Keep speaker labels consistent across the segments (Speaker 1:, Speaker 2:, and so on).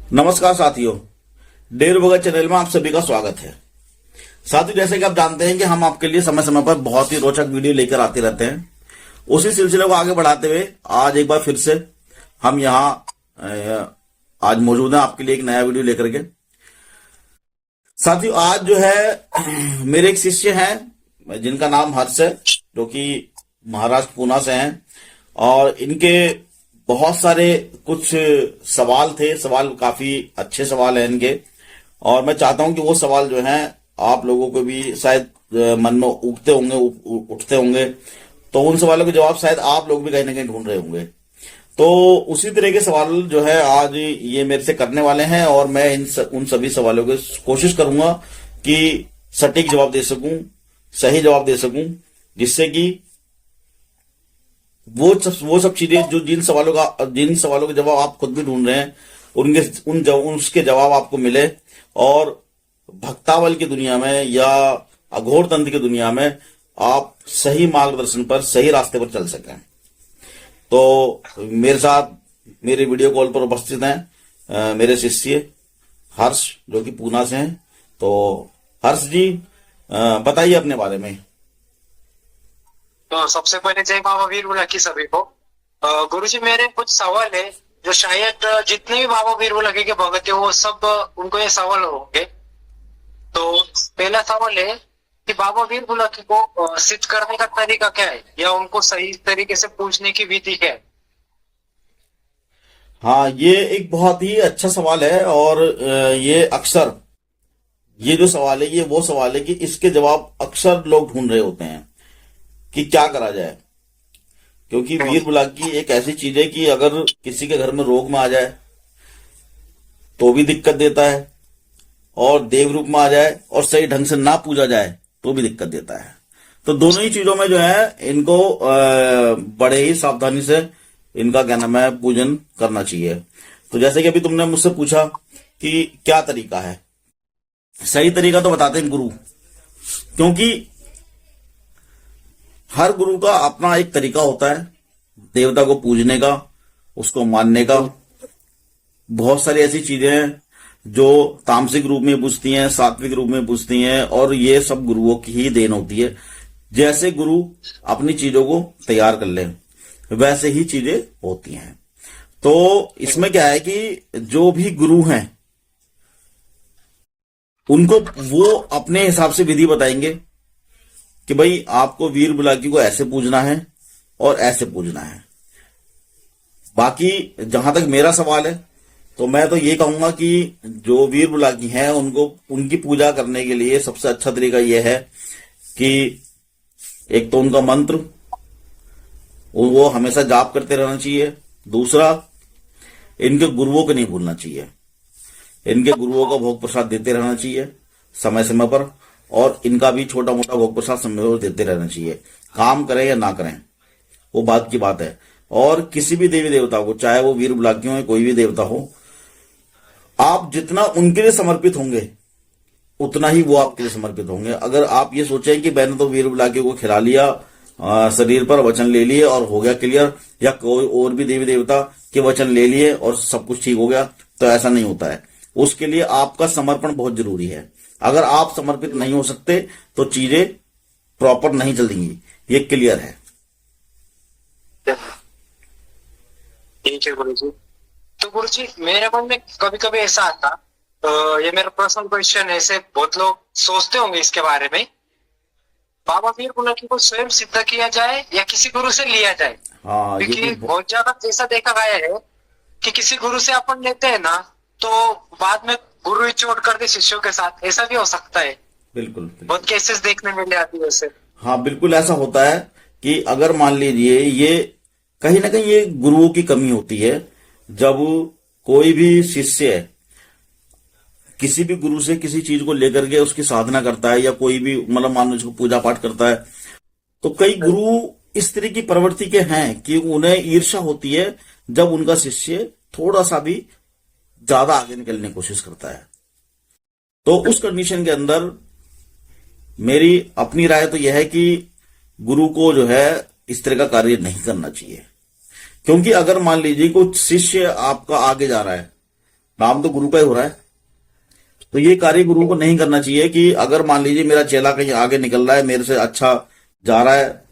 Speaker 1: नमस्कार साथियों, डेर भगत चैनल में आप सभी का स्वागत है। साथियों, जैसे कि आप जानते हैं कि हम आपके लिए समय समय पर बहुत ही रोचक वीडियो लेकर आते रहते हैं। उसी सिलसिले को आगे बढ़ाते हुए आज एक बार फिर से हम यहाँ आज मौजूद हैं आपके लिए एक नया वीडियो लेकर के। साथियों, आज जो है मेरे एक शिष्य हैं जिनका नाम हर्ष है, जो कि महाराष्ट्र पूना से हैं, और इनके बहुत सारे कुछ सवाल थे। सवाल काफी अच्छे सवाल हैं इनके, और मैं चाहता हूं कि वो सवाल जो हैं आप लोगों को भी शायद मन में उठते होंगे, उठते होंगे। तो उन सवालों के जवाब शायद आप लोग भी कहीं ना कहीं ढूंढ रहे होंगे। तो उसी तरह के सवाल जो है आज ये मेरे से करने वाले हैं, और मैं उन सभी सवालों की कोशिश करूंगा कि सटीक जवाब दे सकूं, सही जवाब दे सकूं, जिससे कि वो सब चीजें जो जिन सवालों के जवाब आप खुद भी ढूंढ रहे हैं उसके जवाब आपको मिले, और भक्तावल की दुनिया में या अघोर तंत्र की दुनिया में आप सही मार्गदर्शन पर, सही रास्ते पर चल सकें। तो मेरे साथ मेरे वीडियो कॉल पर उपस्थित हैं मेरे शिष्य हर्ष, जो कि पूना से हैं। तो हर्ष जी, बताइए अपने बारे में।
Speaker 2: तो सबसे पहले जय बाबा वीर बुलाकी सभी को। गुरुजी, मेरे कुछ सवाल है जो शायद जितने भी बाबा वीर बुलाकी के भगत है वो सब उनको ये सवाल होंगे। तो पहला सवाल है कि बाबा वीर बुलाकी को सिद्ध करने का तरीका क्या है, या उनको सही तरीके से पूछने की विधि क्या है?
Speaker 1: हाँ, ये एक बहुत ही अच्छा सवाल है, और ये अक्सर ये जो सवाल है ये वो सवाल है कि इसके जवाब अक्सर लोग ढूंढ रहे होते हैं कि क्या करा जाए। क्योंकि वीर बुलाकी एक ऐसी चीज है कि अगर किसी के घर में रोग में आ जाए तो भी दिक्कत देता है, और देव रूप में आ जाए और सही ढंग से ना पूजा जाए तो भी दिक्कत देता है। तो दोनों ही चीजों में जो है इनको बड़े ही सावधानी से इनका क्या नाम है पूजन करना चाहिए। तो जैसे कि अभी तुमने मुझसे पूछा कि क्या तरीका है, सही तरीका तो बताते हैं गुरु, क्योंकि हर गुरु का अपना एक तरीका होता है देवता को पूजने का, उसको मानने का। बहुत सारी ऐसी चीजें हैं जो तामसिक रूप में पूजती हैं, सात्विक रूप में पूजती हैं, और ये सब गुरुओं की ही देन होती है। जैसे गुरु अपनी चीजों को तैयार कर ले वैसे ही चीजें होती हैं। तो इसमें क्या है कि जो भी गुरु हैं उनको वो अपने हिसाब से विधि बताएंगे कि भाई आपको वीर बुलाकी को ऐसे पूजना है और ऐसे पूजना है। बाकी जहां तक मेरा सवाल है तो मैं तो ये कहूंगा कि जो वीर बुलाकी हैं उनको उनकी पूजा करने के लिए सबसे अच्छा तरीका यह है कि एक तो उनका मंत्र वो हमेशा जाप करते रहना चाहिए। दूसरा, इनके गुरुओं को नहीं भूलना चाहिए, इनके गुरुओं का भोग प्रसाद देते रहना चाहिए समय समय पर, और इनका भी छोटा मोटा भोग प्रसाद समय पर देते रहना चाहिए। काम करें या ना करें वो बात की बात है। और किसी भी देवी देवता को, चाहे वो वीर बुलाकी हो या कोई भी देवता हो, आप जितना उनके लिए समर्पित होंगे उतना ही वो आपके लिए समर्पित होंगे। अगर आप ये सोचें कि मैंने तो वीर बुलाकी को खिला लिया, शरीर पर वचन ले लिए और हो गया क्लियर, या कोई और भी देवी देवता के वचन ले लिए और सब कुछ ठीक हो गया, तो ऐसा नहीं होता है। उसके लिए आपका समर्पण बहुत जरूरी है। अगर आप समर्पित नहीं हो सकते तो चीजें प्रॉपर नहीं चलेंगी, ये क्लियर है।
Speaker 2: ठीक है गुरुजी। तो गुरुजी, मेरे मन में कभी कभी ऐसा आता, ये मेरा पर्सनल क्वेश्चन है, ऐसे बहुत लोग सोचते होंगे इसके बारे में, बाबा वीर बुलाकी को स्वयं सिद्ध किया जाए या किसी गुरु से लिया जाए?
Speaker 1: हाँ, ये
Speaker 2: क्योंकि
Speaker 1: भी
Speaker 2: बहुत ज्यादा ऐसा देखा गया है कि किसी गुरु से अपन लेते हैं ना, तो बाद में गुरु ही चोट कर दे शिष्यों के साथ, ऐसा भी हो सकता है।
Speaker 1: बिल्कुल
Speaker 2: बहुत केसेस देखने मिले आती है ऐसे।
Speaker 1: हाँ, बिल्कुल ऐसा होता है कि अगर मान लीजिए ये कहीं ना कहीं ये गुरुओं की कमी होती है। जब कोई भी शिष्य किसी भी गुरु से किसी चीज को लेकर के उसकी साधना करता है, या कोई भी मतलब मान लो उसको पूजा पाठ करता है, तो कई गुरु इस तरह की प्रवृत्ति के हैं कि उन्हें ईर्ष्या होती है जब उनका शिष्य थोड़ा सा भी ज्यादा आगे निकलने की कोशिश करता है। तो उस कंडीशन के अंदर मेरी अपनी राय तो यह है कि गुरु को जो है इस तरह का कार्य नहीं करना चाहिए। क्योंकि अगर मान लीजिए कोई शिष्य आपका आगे जा रहा है नाम तो गुरु का ही हो रहा है। तो ये कार्य गुरु को नहीं करना चाहिए कि अगर मान लीजिए मेरा चेला कहीं आगे निकल रहा है, मेरे से अच्छा जा रहा है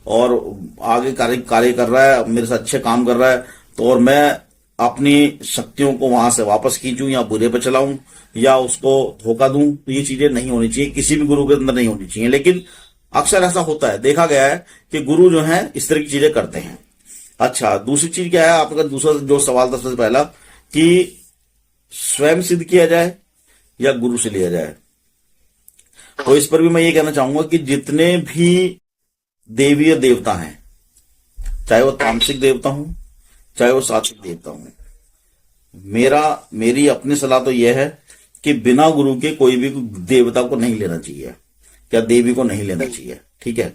Speaker 1: और आगे कार्य कार्य कर रहा है, मेरे से अच्छे काम कर रहा है, तो और मैं अपनी शक्तियों को वहां से वापस खींचूं या बुरे पे चलाऊं या उसको धोखा दूं, तो ये चीजें नहीं होनी चाहिए, किसी भी गुरु के अंदर नहीं होनी चाहिए। लेकिन अक्सर ऐसा होता है, देखा गया है कि गुरु जो है इस तरह की चीजें करते हैं। अच्छा, दूसरी चीज क्या है आपका, दूसरा जो सवाल था सबसे पहला कि स्वयं सिद्ध किया जाए या गुरु से लिया जाए, तो इस पर भी मैं ये कहना चाहूंगा कि जितने भी देवीय देवता हैं, चाहे वो तामसिक देवता हूं चाहे वो सात्विक देवता हूं, मेरी अपनी सलाह तो यह है कि बिना गुरु के कोई भी देवता को नहीं लेना चाहिए या देवी को नहीं लेना चाहिए, ठीक है।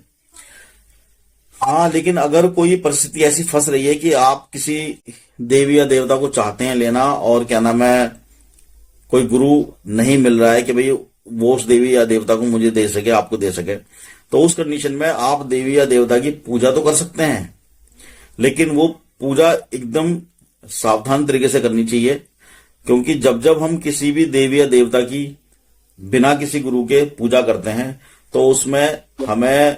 Speaker 1: हाँ, लेकिन अगर कोई परिस्थिति ऐसी फंस रही है कि आप किसी देवी या देवता को चाहते हैं लेना और क्या नाम है कोई गुरु नहीं मिल रहा है कि भाई वो उस देवी या देवता को मुझे दे सके, आपको दे सके, तो उस कंडीशन में आप देवी या देवता की पूजा तो कर सकते हैं, लेकिन वो पूजा एकदम सावधान तरीके से करनी चाहिए। क्योंकि जब जब हम किसी भी देवी या देवता की बिना किसी गुरु के पूजा करते हैं तो उसमें हमें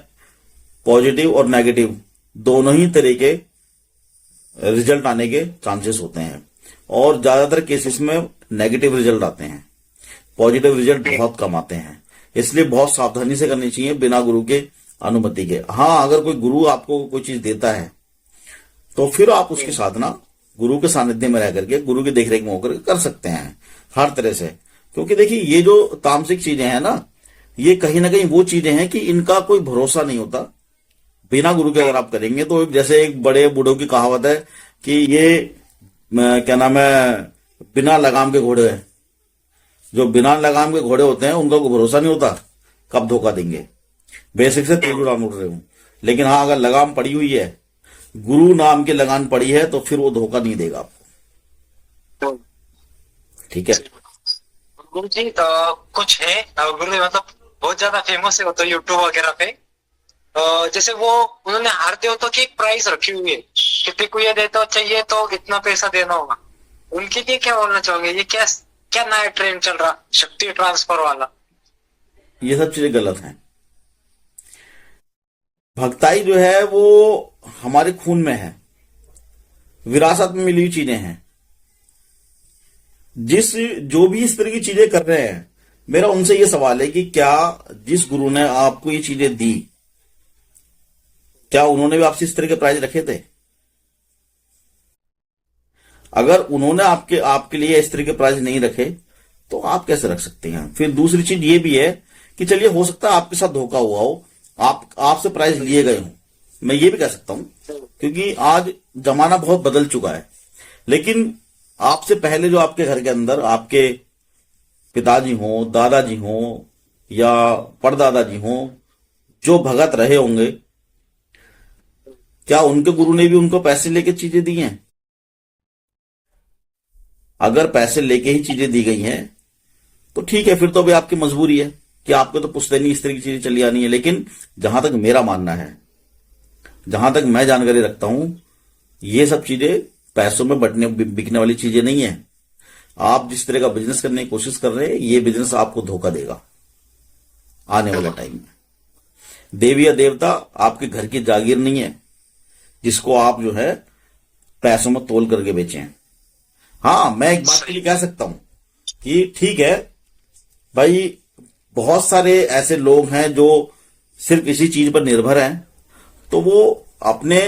Speaker 1: पॉजिटिव और नेगेटिव दोनों ही तरह के रिजल्ट आने के चांसेस होते हैं, और ज्यादातर केसेस में नेगेटिव रिजल्ट आते हैं, पॉजिटिव रिजल्ट बहुत कम आते हैं। इसलिए बहुत सावधानी से करनी चाहिए बिना गुरु के अनुमति के। हाँ, अगर कोई गुरु आपको कोई चीज देता है तो फिर आप उसकी साधना गुरु के सानिध्य में रह करके, गुरु की देखरेख में होकर कर सकते हैं हर तरह से। क्योंकि देखिए, ये जो तामसिक चीजें हैं ना, ये कहीं ना कहीं वो चीजें हैं कि इनका कोई भरोसा नहीं होता। बिना गुरु के अगर आप करेंगे तो जैसे एक बड़े बूढ़ों की कहावत है कि ये क्या नाम है, बिना लगाम के घोड़े हैं। जो बिना लगाम के घोड़े होते हैं उनका कोई भरोसा नहीं होता कब धोखा देंगे। बेसिक से तेज उड़ान उड़ रहे हूं, लेकिन हाँ, अगर लगाम पड़ी हुई है, गुरु नाम की लगान पड़ी है, तो फिर वो धोखा नहीं देगा आपको, ठीक है।
Speaker 2: गुरु जी कुछ है गुरु जी, मतलब बहुत ज्यादा फेमस है वो तो यूट्यूब वगैरह पे। जैसे वो उन्होंने हर देवता की एक प्राइस रखी हुई है, किसी को ये देता चाहिए तो इतना पैसा देना होगा। उनके लिए क्या बोलना चाहोगे, ये क्या क्या नया ट्रेंड चल रहा, शक्ति ट्रांसफर वाला?
Speaker 1: ये सब चीजें गलत हैं। भक्ताई जो है वो हमारे खून में है, विरासत में मिली हुई चीजें हैं। जो भी इस तरह की चीजें कर रहे हैं, मेरा उनसे ये सवाल है कि क्या जिस गुरु ने आपको ये चीजें दी, क्या उन्होंने भी आपसे इस तरह के प्राइज रखे थे? अगर उन्होंने आपके लिए इस तरह के प्राइज नहीं रखे तो आप कैसे रख सकते हैं? फिर दूसरी चीज ये भी है कि चलिए हो सकता है आपके साथ धोखा हुआ हो, आपसे प्राइज लिए गए हो, मैं ये भी कह सकता हूं, क्योंकि आज जमाना बहुत बदल चुका है। लेकिन आपसे पहले जो आपके घर के अंदर आपके पिताजी हो, दादाजी हो या परदादाजी हो, जो भगत रहे होंगे, क्या उनके गुरु ने भी उनको पैसे लेके चीजें दी हैं? अगर पैसे लेके ही चीजें दी गई हैं तो ठीक है, फिर तो भी आपकी मजबूरी है कि आपको तो पुश्तैनी इस तरह की चीजें चली आनी है। लेकिन जहां तक मेरा मानना है, जहां तक मैं जानकारी रखता हूं, ये सब चीजें पैसों में बटने बिकने वाली चीजें नहीं है। आप जिस तरह का बिजनेस करने की कोशिश कर रहे हैं, ये बिजनेस आपको धोखा देगा आने वाले टाइम में। देवी या देवता आपके घर की जागीर नहीं है जिसको आप जो है पैसों में तोल करके बेचें। हाँ, मैं एक बात के लिए कह सकता हूं कि ठीक है भाई, बहुत सारे ऐसे लोग हैं जो सिर्फ इसी चीज पर निर्भर हैं, तो वो अपने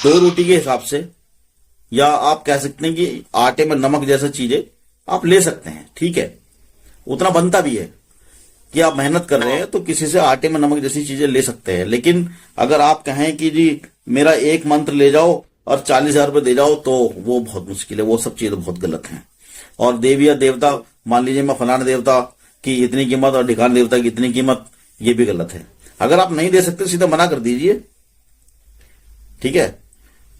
Speaker 1: दो रोटी के हिसाब से, या आप कह सकते हैं कि आटे में नमक जैसा चीजें आप ले सकते हैं, ठीक है, उतना बनता भी है कि आप मेहनत कर रहे हैं तो किसी से आटे में नमक जैसी चीजें ले सकते हैं। लेकिन अगर आप कहें कि जी मेरा एक मंत्र ले जाओ और 40,000 रुपये दे जाओ, तो वो बहुत मुश्किल है, वो सब चीजें बहुत गलत हैं। और देवी या देवता, मान लीजिए मैं फलाना देवता की इतनी कीमत और ढिकान देवता की इतनी कीमत, ये भी गलत है। अगर आप नहीं दे सकते सीधा मना कर दीजिए, ठीक है।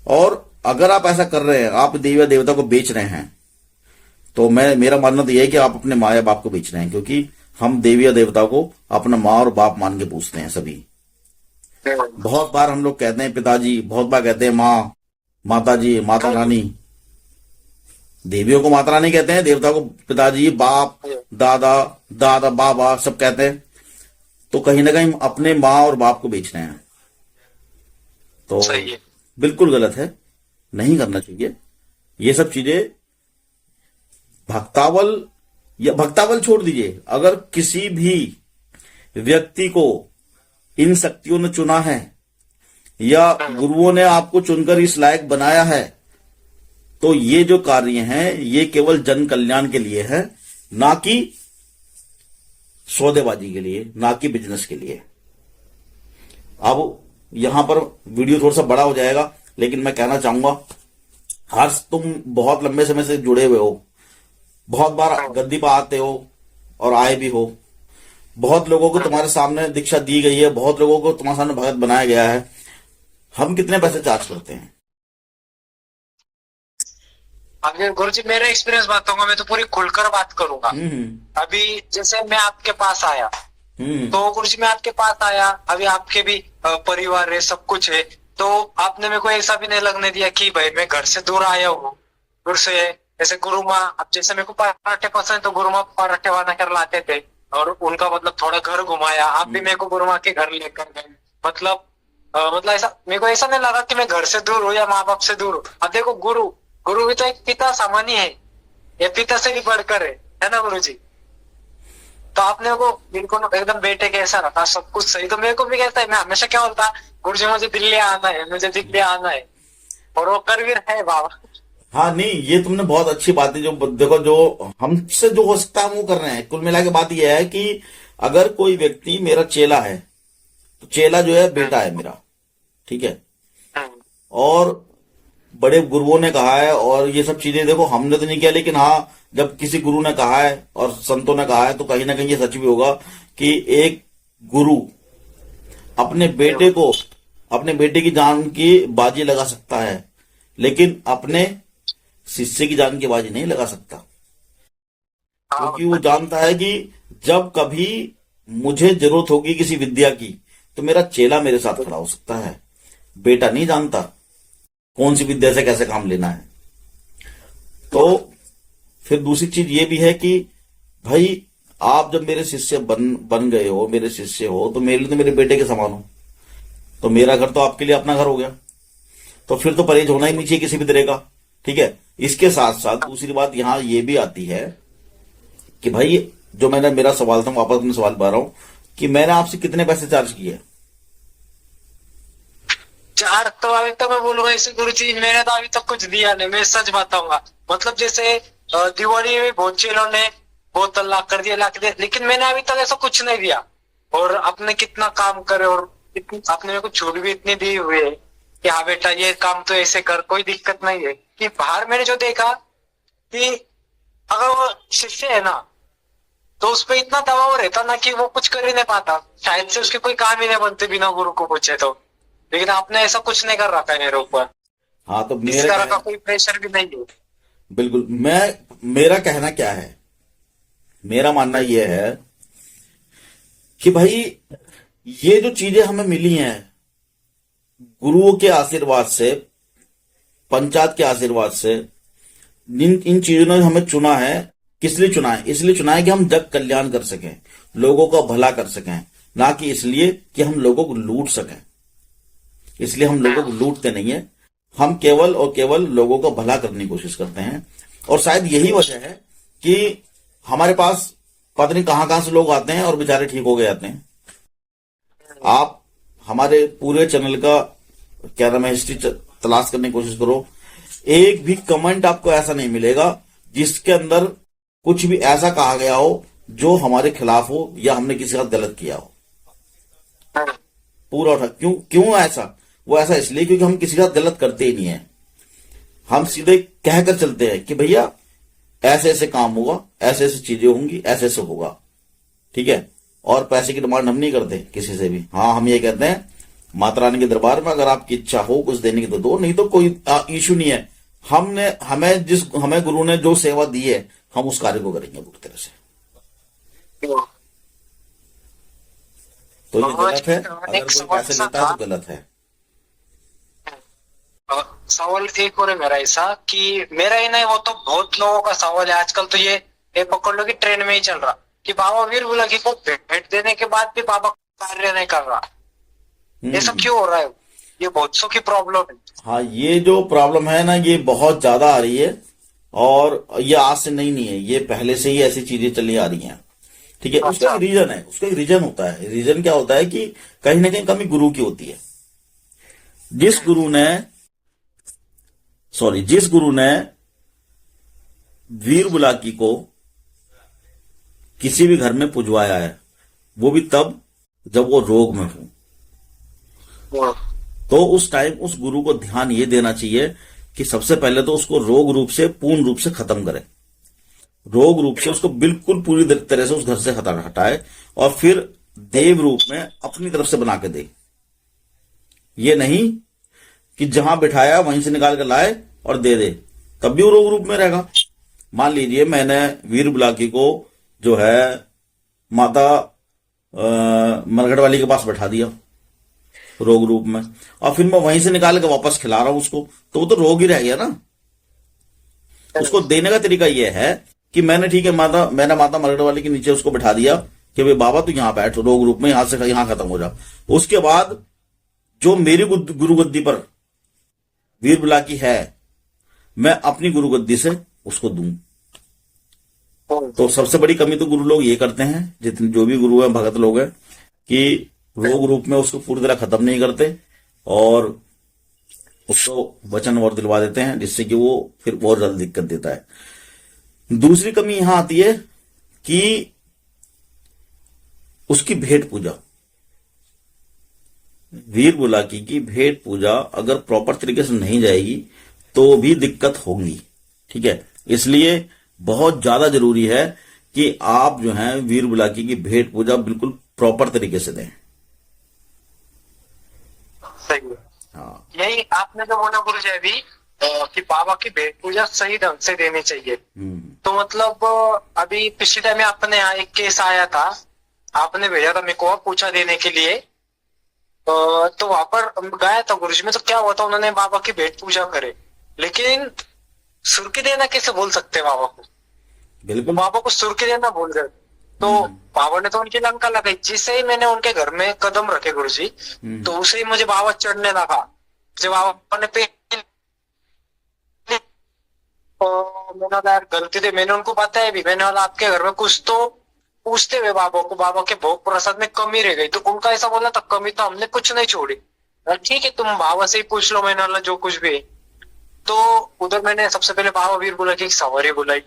Speaker 1: और अगर आप ऐसा कर रहे हैं, आप देवी या देवता को बेच रहे हैं, तो मेरा मानना तो यह है कि आप अपने माँ या बाप को बेच रहे हैं, क्योंकि हम देवी या देवता को अपना माँ और बाप मान के पूछते हैं सभी। बहुत बार हम लोग कहते हैं पिताजी, बहुत बार कहते हैं माँ, माता जी, माता रानी, देवियों को माता रानी कहते हैं, देवता को पिताजी, बाप, दादा, दादा बाबा सब कहते हैं। तो कहीं ना कहीं अपने माँ और बाप को बेच रहे हैं, तो
Speaker 2: सही है।
Speaker 1: बिल्कुल गलत है, नहीं करना चाहिए ये सब चीजें। भक्तावल, या भक्तावल छोड़ दीजिए, अगर किसी भी व्यक्ति को इन शक्तियों ने चुना है या गुरुओं ने आपको चुनकर इस लायक बनाया है, तो ये जो कार्य हैं ये केवल जन कल्याण के लिए है, ना कि सौदेबाजी के लिए, ना कि बिजनेस के लिए। अब यहां पर वीडियो थोड़ा सा बड़ा हो जाएगा, लेकिन मैं कहना चाहूंगा, हर्ष तुम बहुत लंबे समय से जुड़े हुए हो, बहुत बार गद्दी पर आते हो और आए भी हो, बहुत लोगों को तुम्हारे सामने दीक्षा दी गई है, बहुत लोगों को तुम्हारे सामने भगत बनाया गया है। हम कितने पैसे चार्ज करते हैं?
Speaker 2: अगर गुरुजी मेरा एक्सपीरियंस बताऊंगा, मैं तो पूरी खुलकर बात करूंगा। अभी जैसे मैं आपके पास आया, तो गुरुजी मैं आपके पास आया, अभी आपके भी परिवार है, सब कुछ है, तो आपने मेरे को ऐसा भी नहीं लगने दिया कि भाई मैं घर से दूर आया हूँ, दूर से। जैसे गुरु माँ, अब जैसे मेरे को पराठे पसंद, तो गुरु माँ पराठे बना कर लाते थे और उनका मतलब थोड़ा घर घुमाया। आप भी मेरे को गुरु माँ के घर लेकर गए, मतलब ऐसा मेरे को ऐसा नहीं लगा कि मैं घर से दूर हूँ या माँ बाप से दूर हूँ। अब देखो, गुरु गुरु भी तो एक पिता समान ही है, ये पिता से भी बढ़कर है ना गुरु जी। तो आपने को बिल्कुल एकदम बेटे के ऐसा रखा, सब कुछ सही। तो मेरे को भी कहता है, मैं हमेशा क्या बोलता, गुरु जी मुझे दिल्ली आना है, मुझे दिल्ली आना है, और वो कर भी रहे बाबा।
Speaker 1: हाँ नहीं, ये तुमने बहुत अच्छी बात है। जो देखो, जो हमसे जो हो सकता है वो कर रहे हैं। कुल मिला के बात यह है कि अगर कोई व्यक्ति मेरा चेला है, तो चेला जो है बेटा है मेरा, ठीक है। और बड़े गुरुओं ने कहा है, और ये सब चीजें देखो हमने तो नहीं किया, लेकिन हाँ, जब किसी गुरु ने कहा है और संतों ने कहा है, तो कहीं ना कहीं ये सच भी होगा कि एक गुरु अपने बेटे को, अपने बेटे की जान की बाजी लगा सकता है, लेकिन अपने शिष्य की जान की बाजी नहीं लगा सकता। क्योंकि वो जानता है कि जब कभी मुझे जरूरत होगी किसी विद्या की, तो मेरा चेला मेरे साथ खड़ा हो सकता है। बेटा नहीं जानता कौन सी विद्या से कैसे काम लेना है। तो फिर दूसरी चीज ये भी है कि भाई, आप जब मेरे शिष्य बन गए हो, मेरे शिष्य हो, तो मेरे लिए तो मेरे बेटे के समान हो। तो मेरा घर तो आपके लिए अपना घर हो गया, तो फिर तो परहेज होना ही नहीं चाहिए किसी भी तरह का, ठीक है। इसके साथ साथ दूसरी बात यहां ये भी आती है कि भाई, जो मैंने मेरा सवाल था, वापस अपने सवाल पा रहा हूं कि मैंने आपसे कितने पैसे चार्ज किए?
Speaker 2: चार तो अभी तक मैं बोलूंगा इसे गुरुजी, मैंने तो अभी तक कुछ दिया नहीं, मैं सच बताऊंगा। मतलब जैसे दिवाली में बहुत चेलों ने बहुत लाख कर दिया, लेकिन मैंने अभी तक ऐसा कुछ नहीं दिया। और आपने कितना काम करे, और आपने मेरे को छूट भी इतनी दी हुई है कि हाँ बेटा ये काम तो ऐसे कर, कोई दिक्कत नहीं है। कि बाहर मैंने जो देखा कि अगर वो शिष्य है ना, तो उस पर इतना दबाव रहता ना कि वो कुछ कर ही नहीं पाता, शायद से उसके कोई काम ही नहीं बनते बिना गुरु को पूछे तो। लेकिन आपने ऐसा कुछ नहीं कर रखा है मेरे ऊपर,
Speaker 1: हाँ, तो
Speaker 2: इस तरह का कोई प्रेशर भी नहीं है।
Speaker 1: बिल्कुल। मेरा कहना क्या है, मेरा मानना यह है कि भाई, ये जो चीजें हमें मिली हैं गुरुओं के आशीर्वाद से, पंचायत के आशीर्वाद से, इन चीजों ने हमें चुना है। किस लिए चुना है? इसलिए चुना है कि हम जग कल्याण कर सकें, लोगों का भला कर सकें, ना कि इसलिए कि हम लोगों को लूट सकें। इसलिए हम लोगों को लूटते नहीं है, हम केवल और केवल लोगों का भला करने की कोशिश करते हैं। और शायद यही वजह है कि हमारे पास पता नहीं कहां कहां से लोग आते हैं और बेचारे ठीक हो गए जाते हैं। आप हमारे पूरे चैनल का क्या नाम है, हिस्ट्री तलाश करने की कोशिश करो, एक भी कमेंट आपको ऐसा नहीं मिलेगा जिसके अंदर कुछ भी ऐसा कहा गया हो जो हमारे खिलाफ हो या हमने किसी के साथ गलत किया हो। पूरा उठा क्यों ऐसा? वो ऐसा इसलिए क्योंकि हम किसी के साथ गलत करते ही नहीं है। हम सीधे कहकर चलते हैं कि भैया ऐसे ऐसे काम होगा, ऐसे ऐसे चीजें होंगी, ऐसे ऐसे होगा, ठीक है। और पैसे की डिमांड हम नहीं करते किसी से भी। हाँ, हम ये कहते हैं माता रानी के दरबार में अगर आपकी इच्छा हो कुछ देने की तो दो, नहीं तो कोई इशू नहीं है। हमें गुरु ने जो सेवा दी है, हम उस कार्य को करेंगे पूरी तरह से। तो ये गलत है, अगर कोई पैसे लेता है तो गलत है।
Speaker 2: सवाल एक और है मेरा ऐसा कि मेरा ही नहीं, वो तो बहुत लोगों का सवाल है आजकल। तो ये पकड़ लो कि ट्रेन में ही चल रहा कि बाबा वीर बुलाकी को भेंट देने के बाद भी बाबा कार्य नहीं कर रहा। ये सब
Speaker 1: हम्म।
Speaker 2: क्यों हो रहा है? ये बहुत सौ की प्रॉब्लम है।
Speaker 1: हाँ, ये जो प्रॉब्लम है ना, ये बहुत ज्यादा आ रही है। और ये आज से नहीं है, ये पहले से ही ऐसी चीजें चली आ रही हैं। ठीक है, उसका
Speaker 2: अच्छा।
Speaker 1: एक रीजन है, उसका एक रीजन होता है। रीजन क्या होता है कि कहीं ना कहीं कमी गुरु की होती है। जिस गुरु ने जिस गुरु ने वीर बुलाकी को किसी भी घर में पुजवाया है, वो भी तब जब वो रोग में हो,
Speaker 2: हम्म।
Speaker 1: तो उस टाइम उस गुरु को ध्यान ये देना चाहिए कि सबसे पहले तो उसको रोग रूप से, पूर्ण रूप से खत्म करे। रोग रूप से उसको बिल्कुल पूरी तरह से उस घर से हटाए, और फिर देव रूप में अपनी तरफ से बना के दे। ये नहीं कि जहां बिठाया वहीं से निकाल कर लाए और दे दे, तब भी वो रोग रूप में रहेगा। मान लीजिए मैंने वीर बुलाकी को जो है माता मरघट वाली के पास बैठा दिया रोग रूप में, और फिर मैं वहीं से निकाल के वापस खिला रहा हूं उसको, तो वो तो रोग ही रह गया ना। उसको देने का तरीका यह है कि मैंने माता मरघट वाली के नीचे उसको बैठा दिया कि भाई बाबा तू यहां बैठ रोग रूप में, यहां से यहां खत्म हो जा। उसके बाद जो मेरी गुरु गद्दी पर वीर बुलाकी है, मैं अपनी गुरु गद्दी से उसको दूं। तो सबसे बड़ी कमी तो गुरु लोग ये करते हैं, जितने जो भी गुरु हैं, भगत लोग हैं, कि रोग रूप में उसको पूरी तरह खत्म नहीं करते और उसको वचन और दिलवा देते हैं, जिससे कि वो फिर बहुत ज्यादा दिक्कत देता है। दूसरी कमी यहां आती है कि उसकी भेंट पूजा, वीर बुलाकी की भेंट पूजा अगर प्रॉपर तरीके से नहीं जाएगी तो भी दिक्कत होगी। ठीक है, इसलिए बहुत ज्यादा जरूरी है कि आप जो है वीर बुलाकी की भेंट पूजा बिल्कुल प्रॉपर तरीके से दें।
Speaker 2: सही है।
Speaker 1: हाँ।
Speaker 2: यही आपने जो बोला गुरु जी अभी, कि बाबा की भेंट पूजा सही ढंग से देनी चाहिए।
Speaker 1: हम्म।
Speaker 2: तो मतलब अभी पिछले टाइम में अपने यहाँ एक केस आया था, आपने भेजा था मेरे को पूछा देने के लिए। तो वहां पर गया था गुरु जी में, तो क्या हुआ था, उन्होंने बाबा की भेंट पूजा करे, लेकिन सुर्खी देना कैसे भूल सकते हैं बाबा को? तो
Speaker 1: बिल्कुल।
Speaker 2: बाबा को सुर्खी देना भूल गए। तो
Speaker 1: हम्म।
Speaker 2: बाबा ने तो उनकी लंका लगाई। जिससे ही मैंने उनके घर में कदम रखे गुरु जी,
Speaker 1: हम्म।
Speaker 2: तो उसे ही मुझे बाबा चढ़ने लगा। जब बाबा ने पे तो मैंने बोला यार गलती थी, मैंने उनको बताया भी, मैंने बोला आपके घर में कुछ तो पूछते हुए बाबा को, बाबा के भोग प्रसाद में कमी रह गई। तो उनका ऐसा बोला था, कमी तो हमने कुछ नहीं छोड़ी। ठीक है तुम बाबा से ही पूछ लो, मैंने बोला जो कुछ भी है। तो उधर मैंने सबसे पहले बाबा वीर बुला की एक सवारी बुलाई।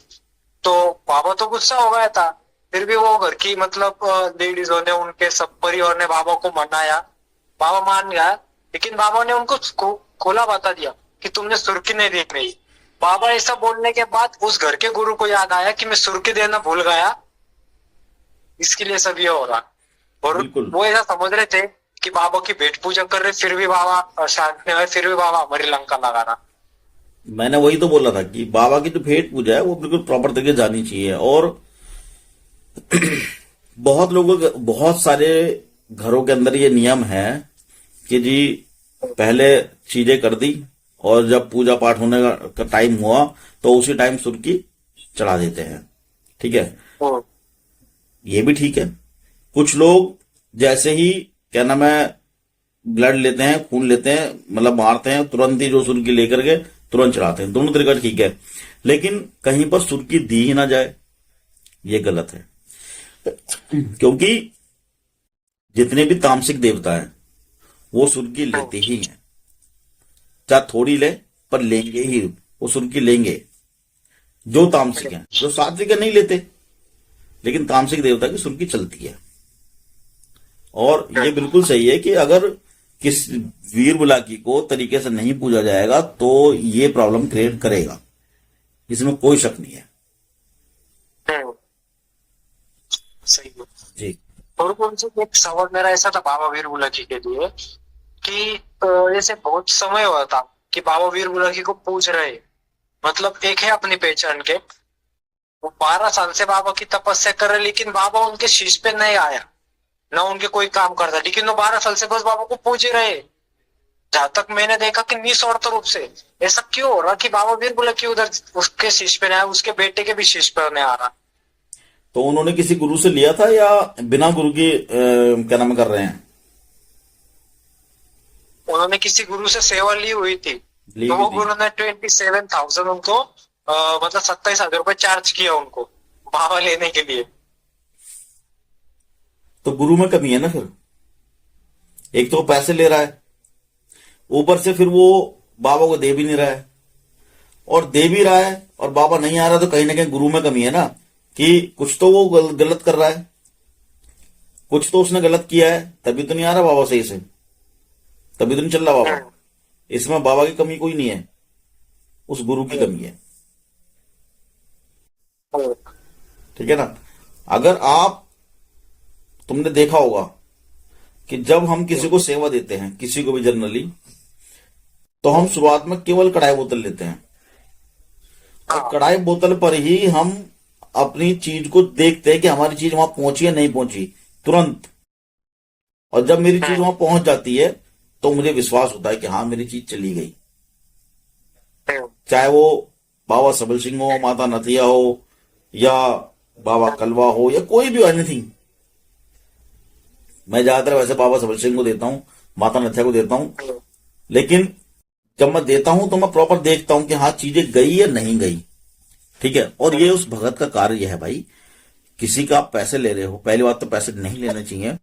Speaker 2: तो बाबा तो गुस्सा हो गया था, फिर भी वो घर की मतलब लेडीजों ने, उनके सब परिवार ने बाबा को मनाया। बाबा मान गया, लेकिन बाबा ने उनको खोला बता दिया कि तुमने सुर्खी नहीं दी मेरी। बाबा ऐसा बोलने के बाद उस घर के गुरु को याद आया कि मैं सुर्खी देना भूल गया, इसके लिए सब ये हो रहा। और
Speaker 1: बिल्कुल।
Speaker 2: वो ऐसा समझ रहे थे कि बाबा की भेंट पूजा कर रहे, फिर भी बाबा शांत नहीं हुए, फिर भी बाबा हमारी लंका लगा रहा।
Speaker 1: मैंने वही तो बोला था कि बाबा की जो भेंट पूजा है वो बिल्कुल प्रॉपर तरीके से जानी चाहिए। और बहुत सारे घरों के अंदर ये नियम है कि जी पहले चीजें कर दी, और जब पूजा पाठ होने का टाइम हुआ तो उसी टाइम सुर्खी चढ़ा देते हैं। ठीक है,
Speaker 2: हम्म।
Speaker 1: ये भी ठीक है। कुछ लोग जैसे ही क्या नाम है ब्लड लेते हैं, खून लेते हैं, मतलब मारते हैं, तुरंत ही जो सुर्खी लेकर के तुरंत चढ़ाते हैं। दोनों तरीका ठीक है, लेकिन कहीं पर सुर्खी दी ही ना जाए, ये गलत है। क्योंकि जितने भी तामसिक देवता हैं वो सुर्खी लेते ही हैं, चाहे थोड़ी ले पर लेंगे ही, वो सुर्खी लेंगे। जो तामसिक हैं, जो सात्विक है नहीं लेते, लेकिन तामसिक देवता की सुर्खी चलती है। और ये बिल्कुल सही है कि अगर किस वीर बुलाकी को तरीके से नहीं पूजा जाएगा तो ये प्रॉब्लम क्रिएट करेगा, इसमें कोई शक नहीं है।
Speaker 2: हम्म। सही है।
Speaker 1: जी।
Speaker 2: और उनसे एक सवाल मेरा ऐसा था बाबा वीर बुलाकी के लिए कि जैसे बहुत समय हुआ था कि बाबा वीर बुलाकी को पूछ रहे, मतलब एक है अपनी पहचान के, वो 12 साल से बाबा की तपस्या कर रहे, लेकिन बाबा उनके शीश पे नहीं आया, ना उनके कोई काम करता, लेकिन वो 12 साल से बस बाबा को पूछ ही रहे। जहां तक मैंने देखा कि निस्वार्थ रूप से ऐसा क्यों हो रहा कि बाबा वीर बोला कि उधर उसके शिष्य पे नहीं आया, उसके बेटे के भी शिष्य पे नहीं आ रहा।
Speaker 1: तो उन्होंने किसी गुरु से लिया था या बिना गुरु के क्या नाम कर रहे हैं?
Speaker 2: उन्होंने किसी गुरु से सेवा ली हुई थी,
Speaker 1: ली
Speaker 2: तो
Speaker 1: हुई
Speaker 2: वो
Speaker 1: थी।
Speaker 2: गुरु ने 27,000 उनको मतलब 27,000 रुपये चार्ज किया उनको बाबा लेने के लिए।
Speaker 1: तो गुरु में कमी है ना फिर। एक तो वो पैसे ले रहा है, ऊपर से फिर वो बाबा को दे भी नहीं रहा है, और दे भी रहा है और बाबा नहीं आ रहा, तो कहीं ना कहीं गुरु में कमी है ना, कि कुछ तो वो गलत कर रहा है, कुछ तो उसने गलत किया है, तभी तो नहीं आ रहा बाबा सही से, तभी तो नहीं चल रहा बाबा। इसमें बाबा की कमी कोई नहीं है, उस गुरु की कमी है। ठीक है ना। अगर आप, तुमने देखा होगा कि जब हम किसी को सेवा देते हैं, किसी को भी जनरली, तो हम शुरुआत में केवल कढ़ाई बोतल लेते हैं, और कढ़ाई बोतल पर ही हम अपनी चीज को देखते हैं कि हमारी चीज वहां पहुंची या नहीं पहुंची, तुरंत। और जब मेरी चीज वहां पहुंच जाती है तो मुझे विश्वास होता है कि हाँ मेरी चीज चली गई। चाहे वो बाबा सबल सिंह हो, माता नथिया हो, या बाबा कलवा हो, या कोई भी एनीथिंग। मैं ज्यादातर वैसे बाबा सबल सिंह को देता हूँ, माता नथिया को देता हूँ, लेकिन जब मैं देता हूं तो मैं प्रॉपर देखता हूं कि हाँ चीजें गई या नहीं गई। ठीक है। और ये उस भगत का कार्य है भाई। किसी का आप पैसे ले रहे हो, पहली बात तो पैसे नहीं लेने चाहिए,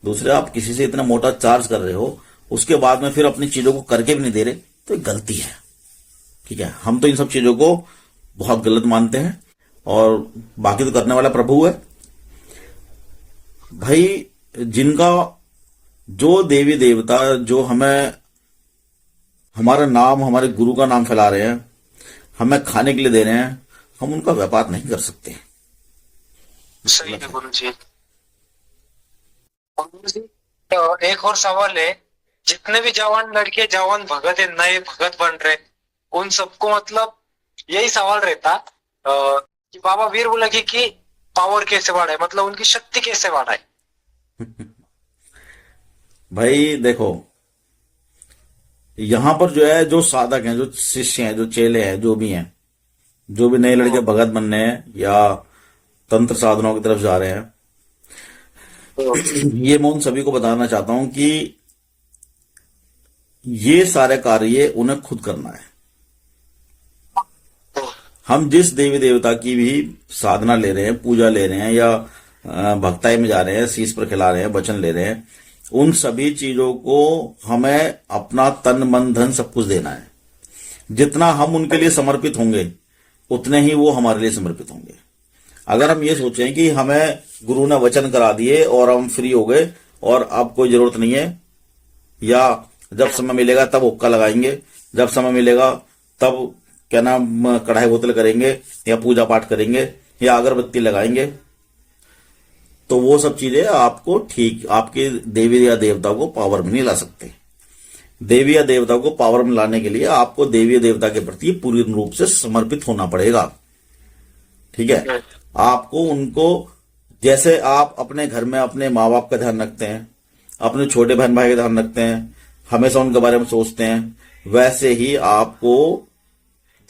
Speaker 1: दूसरे आप किसी से इतना मोटा चार्ज कर रहे हो, उसके बाद में फिर अपनी चीजों को करके भी नहीं दे रहे, तो ये गलती है। ठीक है। हम तो इन सब चीजों को बहुत गलत मानते हैं, और बाकी तो करने वाला प्रभु है भाई। जिनका, जो देवी देवता जो हमें, हमारा नाम, हमारे गुरु का नाम फैला रहे हैं, हमें खाने के लिए दे रहे हैं, हम उनका व्यापार नहीं कर सकते।
Speaker 2: सही है गुरु जी। और गुरु जी, एक और सवाल है, जितने भी जवान लड़के, जवान भगत है, नए भगत बन रहे, उन सबको मतलब यही सवाल रहता कि बाबा वीर बोला कि पावर कैसे बढ़ाए, मतलब उनकी शक्ति कैसे बढ़ाए।
Speaker 1: भाई देखो, यहां पर जो है, जो साधक हैं, जो शिष्य हैं, जो चेले हैं, जो भी हैं, जो भी नए लड़के भगत बनने हैं या तंत्र साधनों की तरफ जा रहे हैं, ये मैं उन सभी को बताना चाहता हूं कि ये सारे कार्य उन्हें खुद करना है। हम जिस देवी देवता की भी साधना ले रहे हैं, पूजा ले रहे हैं, या भक्ताई में जा रहे हैं, शीश पर खिला रहे हैं, वचन ले रहे हैं, उन सभी चीजों को हमें अपना तन मन धन सब कुछ देना है। जितना हम उनके लिए समर्पित होंगे, उतने ही वो हमारे लिए समर्पित होंगे। अगर हम ये सोचें कि हमें गुरु ने वचन करा दिए और हम फ्री हो गए और अब कोई जरूरत नहीं है, या जब समय मिलेगा तब हुक्का लगाएंगे, जब समय मिलेगा तब क्या नाम कढ़ाई बोतल करेंगे, या पूजा पाठ करेंगे, या अगरबत्ती लगाएंगे, तो वो सब चीजें आपको ठीक, आपके देवी या देवता को पावर में नहीं ला सकते। देवी या देवता को पावर में लाने के लिए आपको देवी या देवता के प्रति पूरी रूप से समर्पित होना पड़ेगा। ठीक है। आपको उनको, जैसे आप अपने घर में अपने माँ बाप का ध्यान रखते हैं, अपने छोटे बहन भाई का ध्यान रखते हैं, हमेशा उनके बारे में सोचते हैं, वैसे ही आपको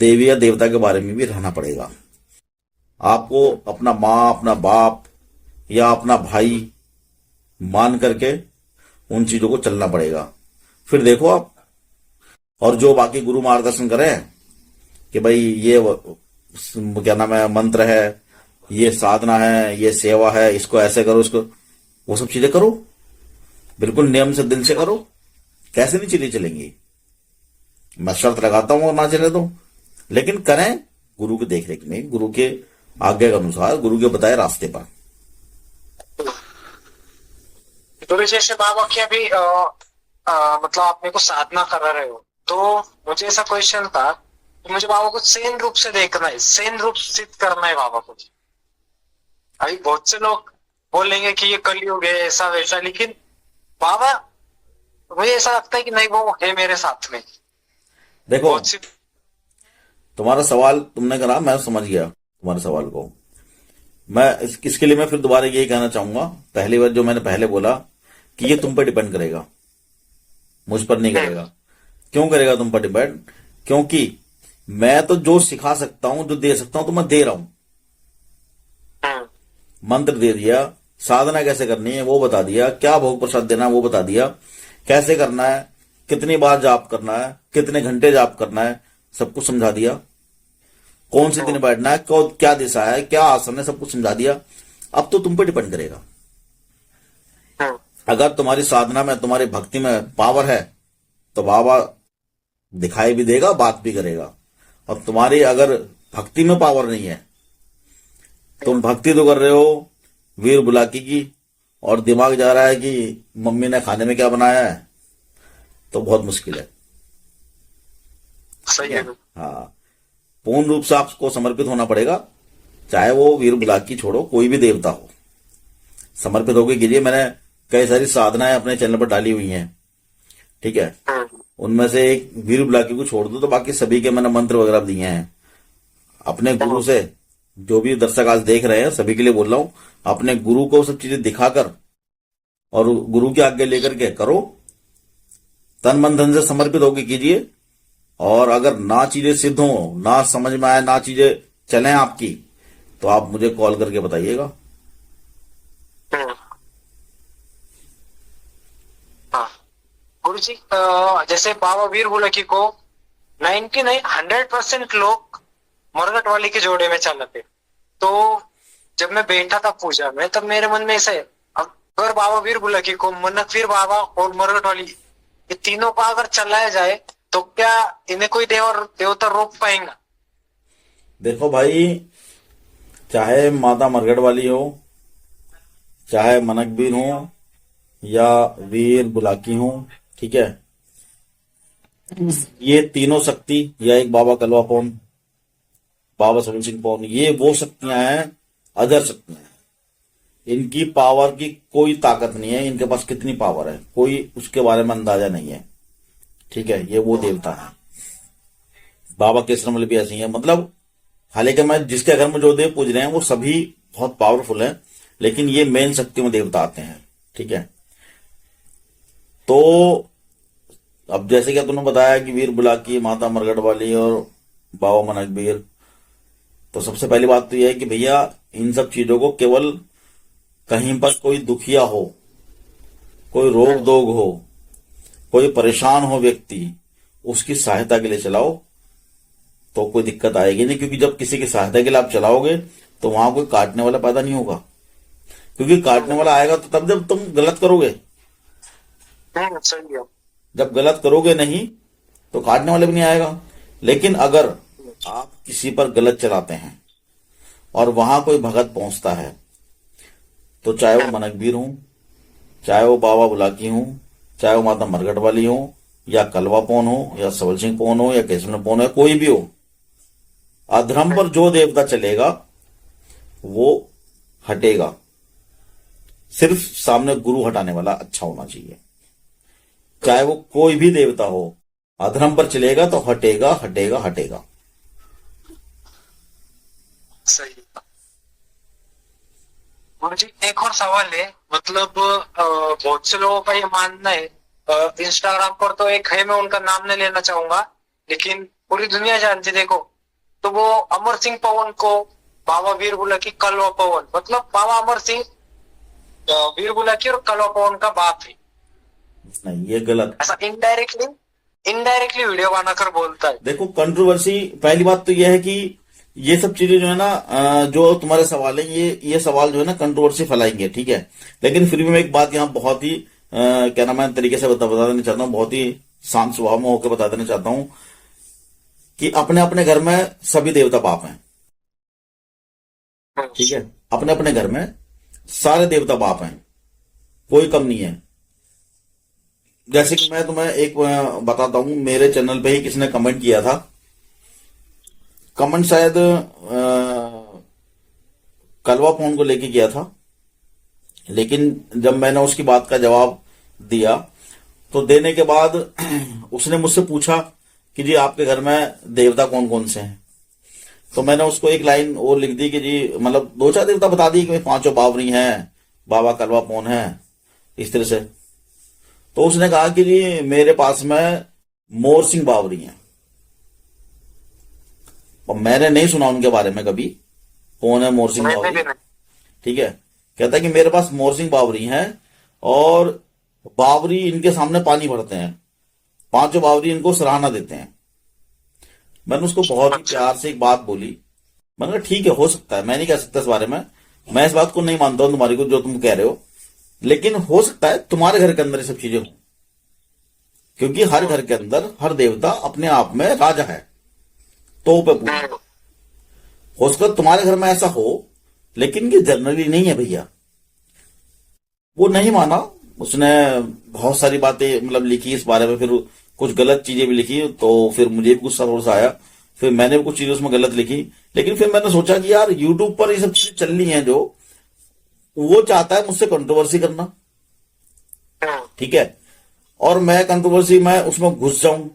Speaker 1: देवी या देवता के बारे में भी रहना पड़ेगा। आपको अपना माँ, अपना बाप या अपना भाई मान करके उन चीजों को चलना पड़ेगा। फिर देखो आप, और जो बाकी गुरु मार्गदर्शन करें कि भाई ये क्या नाम है, मंत्र है, ये साधना है, ये सेवा है, इसको ऐसे करो, इसको, वो सब चीजें करो, बिल्कुल नियम से, दिल से करो। कैसे नहीं चली चलेंगी। मैं शर्त लगाता हूं ना चले तो, लेकिन करें गुरु की देखरेख में, गुरु के आज्ञा के अनुसार, गुरु के बताए रास्ते पर।
Speaker 2: तो जैसे बाबा की अभी मतलब आप मेरे को साधना करा रहे हो, तो मुझे ऐसा क्वेश्चन था कि मुझे बाबा को सेन रूप से देखना है, सेन रूप सिद्ध करना है बाबा को। अभी बहुत से लोग बोलेंगे कि ये कलयुग है, ऐसा वैसा, लेकिन बाबा, मुझे ऐसा लगता है कि नहीं, वो है मेरे साथ में।
Speaker 1: देखो,
Speaker 2: बहुत सी
Speaker 1: तुम्हारा सवाल तुमने करा, मैं समझ गया तुम्हारे सवाल को। मैं इसके लिए मैं फिर दोबारा यही कहना चाहूंगा, पहली बार जो मैंने पहले बोला कि ये तुम पर डिपेंड करेगा, मुझ पर नहीं करेगा। क्यों करेगा तुम पर डिपेंड? क्योंकि मैं तो जो सिखा सकता हूं, जो दे सकता हूं, तो मैं दे रहा हूं।
Speaker 2: हम्म,
Speaker 1: मंत्र दे दिया, साधना कैसे करनी है वो बता दिया, क्या भोग प्रसाद देना है वो बता दिया, कैसे करना है, कितनी बार जाप करना है, कितने घंटे जाप करना है, सब कुछ समझा दिया। कौन से दिन बैठना है, क्या दिशा है, क्या आसन है, सब कुछ समझा दिया। अब तो तुम पे डिपेंड करेगा।
Speaker 2: हम्म,
Speaker 1: अगर तुम्हारी साधना में, तुम्हारी भक्ति में पावर है तो बाबा दिखाई भी देगा, बात भी करेगा। और तुम्हारी अगर भक्ति में पावर नहीं है, तुम भक्ति तो कर रहे हो वीर बुलाकी की, और दिमाग जा रहा है कि मम्मी ने खाने में क्या बनाया है, तो बहुत मुश्किल है।
Speaker 2: सही है।
Speaker 1: हाँ, पूर्ण रूप से आपको समर्पित होना पड़ेगा। चाहे वो वीर बुलाकी छोड़ो, कोई भी देवता हो, समर्पित होके कीजिए। मैंने कई सारी साधनाएं अपने चैनल पर डाली हुई हैं, ठीक है। उनमें से एक वीर बुलाकी को छोड़ दो तो बाकी सभी के मैंने मंत्र वगैरह दिए हैं अपने गुरु से। जो भी दर्शक आज देख रहे हैं सभी के लिए बोल रहा हूं, अपने गुरु को सब चीजें दिखाकर और गुरु की आज्ञा लेकर के करो, तन मन धन से समर्पित होकर कीजिए। और अगर ना चीजें सिद्ध हो, ना समझ में आए, ना चीजें चलें आपकी, तो आप मुझे कॉल करके बताइएगा।
Speaker 2: हम्म, हाँ गुरु जी, जैसे बाबा वीर बुलाकी को 100% लोग मरघट वाली के जोड़े में चलाते। तो जब मैं बैठा था पूजा में, तब मेरे मन में ऐसा है, अगर बाबा वीर बुलाकी को मनकवीर बाबा और मरघट वाली ये तीनों का अगर चलाया जाए तो क्या इन्हें कोई देवता रोक पाएगा?
Speaker 1: देखो भाई, चाहे माता मरगढ़ वाली हो, चाहे मनकबीर हो, या वीर बुलाकी हो, ठीक है, ये तीनों शक्ति, या एक बाबा कलवा पौन, बाबा सवन सिंह पौन, ये वो शक्तियां हैं, अदर शक्तियां हैं। इनकी पावर की कोई ताकत नहीं है, इनके पास कितनी पावर है कोई उसके बारे में अंदाजा नहीं है, ठीक है। ये वो देवता है। बाबा केसरमल भी ऐसी है, मतलब हालांकि मैं जिसके घर में जो देव पूज रहे हैं वो सभी बहुत पावरफुल हैं, लेकिन ये मेन शक्ति में देवता आते हैं, ठीक है। तो अब जैसे कि तुमने बताया कि वीर बुलाकी, माता मरगढ़ वाली और बाबा मनकबीर, तो सबसे पहली बात तो यह है कि भैया इन सब चीजों को केवल कहीं पर कोई दुखिया हो, कोई रोग दोग हो, कोई परेशान हो व्यक्ति, उसकी सहायता के लिए चलाओ तो कोई दिक्कत आएगी नहीं। क्योंकि जब किसी की सहायता के लिए आप चलाओगे तो वहां कोई काटने वाला पैदा नहीं होगा, क्योंकि काटने वाला आएगा तो तब जब तुम गलत करोगे।
Speaker 2: सही है।
Speaker 1: जब गलत करोगे नहीं तो काटने वाला भी नहीं आएगा। लेकिन अगर आप किसी पर गलत चलाते हैं और वहां कोई भगत पहुंचता है, तो चाहे वो मनकबीर हो, चाहे वो बाबा बुलाकी हो, चाहे वो माता मरघट वाली हो, या कलवा पौन हो, या सवल सिंह पौन हो, या केसवन पौन हो, कोई भी हो, अधर्म पर जो देवता चलेगा वो हटेगा। सिर्फ सामने गुरु हटाने वाला अच्छा होना चाहिए। चाहे वो कोई भी देवता हो, अधर्म पर चलेगा तो हटेगा हटेगा हटेगा।
Speaker 2: सही। गुरु जी एक और सवाल है, मतलब बहुत से लोगों का ये मानना है, इंस्टाग्राम पर तो एक है, मैं उनका नाम नहीं लेना चाहूंगा, लेकिन पूरी दुनिया जानती, देखो तो वो अमर सिंह पवन को बाबा वीर बुलाकी कलवा पवन, मतलब बाबा अमर सिंह वीर बुलाकी और कलवा पवन का बाप है।
Speaker 1: नहीं, ये गलत।
Speaker 2: ऐसा इनडायरेक्टली वीडियो बनाकर बोलता है।
Speaker 1: देखो, कंट्रोवर्सी, पहली बात तो यह है कि ये सब चीजें जो है ना, जो तुम्हारे सवाल है, ये सवाल जो है ना कंट्रोवर्सी फैलाएंगे, ठीक है। लेकिन फिर भी मैं एक बात यहाँ बहुत ही क्या नाम है तरीके से बता देना चाहता हूँ, बहुत ही शांत स्वभाव में होकर बता देना चाहता हूँ कि अपने अपने घर में सभी देवता बाप हैं, ठीक है। अपने अपने घर में सारे देवता बाप हैं, कोई कम नहीं है। जैसे कि मैं तुम्हें एक बताता हूं, मेरे चैनल पे ही किसी ने कमेंट किया था, कमेंट शायद कलवा फोन को लेके किया था, लेकिन जब मैंने उसकी बात का जवाब दिया तो देने के बाद उसने मुझसे पूछा कि जी आपके घर में देवता कौन कौन से हैं। तो मैंने उसको एक लाइन और लिख दी कि जी, मतलब दो चार देवता बता दी कि पांचों बावरी हैं, बाबा कलवा पौन है, इस तरह से। तो उसने कहा कि जी मेरे पास में मोर सिंह बावरी हैं, और मैंने नहीं सुना उनके बारे में कभी, कौन है मोर सिंह
Speaker 2: मैंने
Speaker 1: बावरी।
Speaker 2: भी नहीं।
Speaker 1: ठीक है, कहता है कि मेरे पास मोर सिंह बावरी हैं, और बावरी इनके सामने पानी भरते हैं, पांचों बावरी इनको सराहना देते हैं। मैंने उसको बहुत ही
Speaker 2: अच्छा।
Speaker 1: प्यार से एक बात बोली, मैंने कहा ठीक है, हो सकता है, मैं नहीं कह सकता इस बारे में, मैं इस बात को नहीं मानता हूं तुम्हारी को जो तुम कह रहे हो, लेकिन हो सकता है तुम्हारे घर के अंदर ये सब चीजें हो, क्योंकि हर घर के अंदर हर देवता अपने आप में राजा है, तो पे पूजा।
Speaker 2: हम्म,
Speaker 1: हो सकता है तुम्हारे घर में ऐसा हो, लेकिन ये जनरली नहीं है भैया। वो नहीं माना, उसने बहुत सारी बातें मतलब लिखी इस बारे में, फिर कुछ गलत चीजें भी लिखी, तो फिर मुझे भी गुस्सा थोड़ा सा आया, फिर मैंने भी कुछ चीजें उसमें गलत लिखी। लेकिन फिर मैंने सोचा कि यार यूट्यूब पर ये सब चीजें चल रही हैं, जो वो चाहता है मुझसे कंट्रोवर्सी करना, ठीक है, और मैं कंट्रोवर्सी में उसमें घुस जाऊं,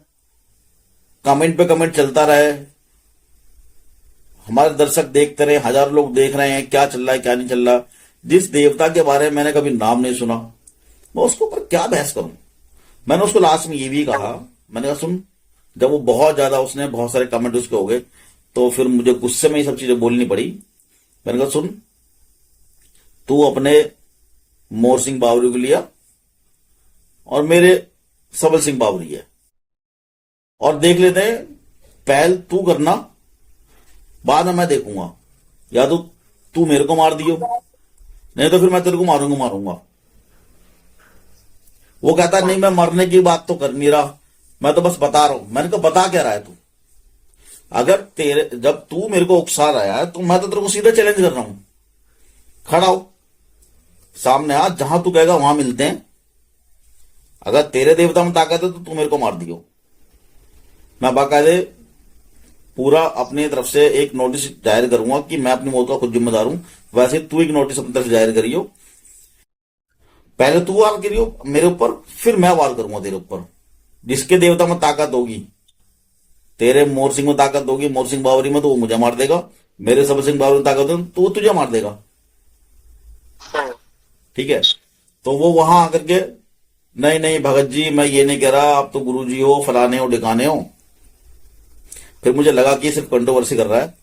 Speaker 1: कमेंट पे कमेंट चलता रहे, हमारे दर्शक देखते रहे, हजारों लोग देख रहे हैं क्या चल रहा है क्या नहीं चल रहा। जिस देवता के बारे में मैंने कभी नाम नहीं सुना, मैं उसके ऊपर क्या बहस करूं। मैंने उसको लास्ट में ये भी कहा, मैंने कहा सुन, जब वो बहुत ज्यादा उसने बहुत सारे कमेंट उसके हो गए, तो फिर मुझे गुस्से में ये सब चीजें बोलनी पड़ी। मैंने कहा सुन, तू अपने मोर सिंह बावरी को लिया, और मेरे सबल सिंह बावरी है, और देख लेते हैं, पहल तू करना, बाद में मैं देखूंगा, या तो तू मेरे को मार दियो, नहीं तो फिर मैं तेरे को मारूंगा। वो कहता नहीं, मैं मरने की बात तो कर नहीं रहा, मैं तो बस बता रहा हूं। मैंने कहा बता क्या रहा है तू? अगर तेरे जब तू मेरे को उकसा रहा है, तो मैं तो तेरे को सीधा चैलेंज कर रहा हूं, खड़ा हो सामने आ, जहां तू कहेगा वहां मिलते हैं। अगर तेरे देवता में ताकत है तो तू मेरे को मार दियो, मैं बाकायदे पूरा अपनी तरफ से एक नोटिस जाहिर करूंगा कि मैं अपनी मौत का खुद जिम्मेदार हूं। वैसे तू एक नोटिस अपनी तरफ से जाहिर करियो, पहले तू वार करियो मेरे ऊपर, फिर मैं वार करूंगा तेरे ऊपर। जिसके देवता में ताकत होगी, तेरे मोर सिंह में ताकत होगी, मोर सिंह बावरी में, तो वो मुझे मार देगा, मेरे सबल सिंह बावरी में ताकत होगी तो वो तुझे मार देगा, ठीक है। तो वो वहां आकर के नहीं नहीं भगत जी, मैं ये नहीं कह रहा, आप तो गुरु जी हो, फलाने हो ढिकाने हो। फिर मुझे लगा कि सिर्फ कंट्रोवर्सी कर रहा है,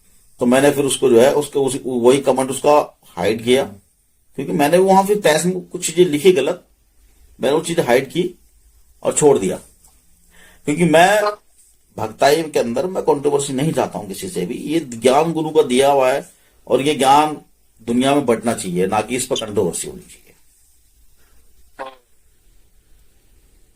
Speaker 1: तो मैंने फिर उसको जो है उसके वही कमेंट उसका हाइड किया, क्योंकि मैंने वहां फिर तैस में कुछ चीजें लिखी गलत, मैंने वो चीजें हाइड की और छोड़ दिया, क्योंकि मैं भक्ताई के अंदर मैं कंट्रोवर्सी नहीं चाहता हूं किसी से भी। ये ज्ञान गुरु का दिया हुआ है, और ये ज्ञान दुनिया में बंटना चाहिए, ना कि इस पर कंट्रोवर्सी होनी चाहिए।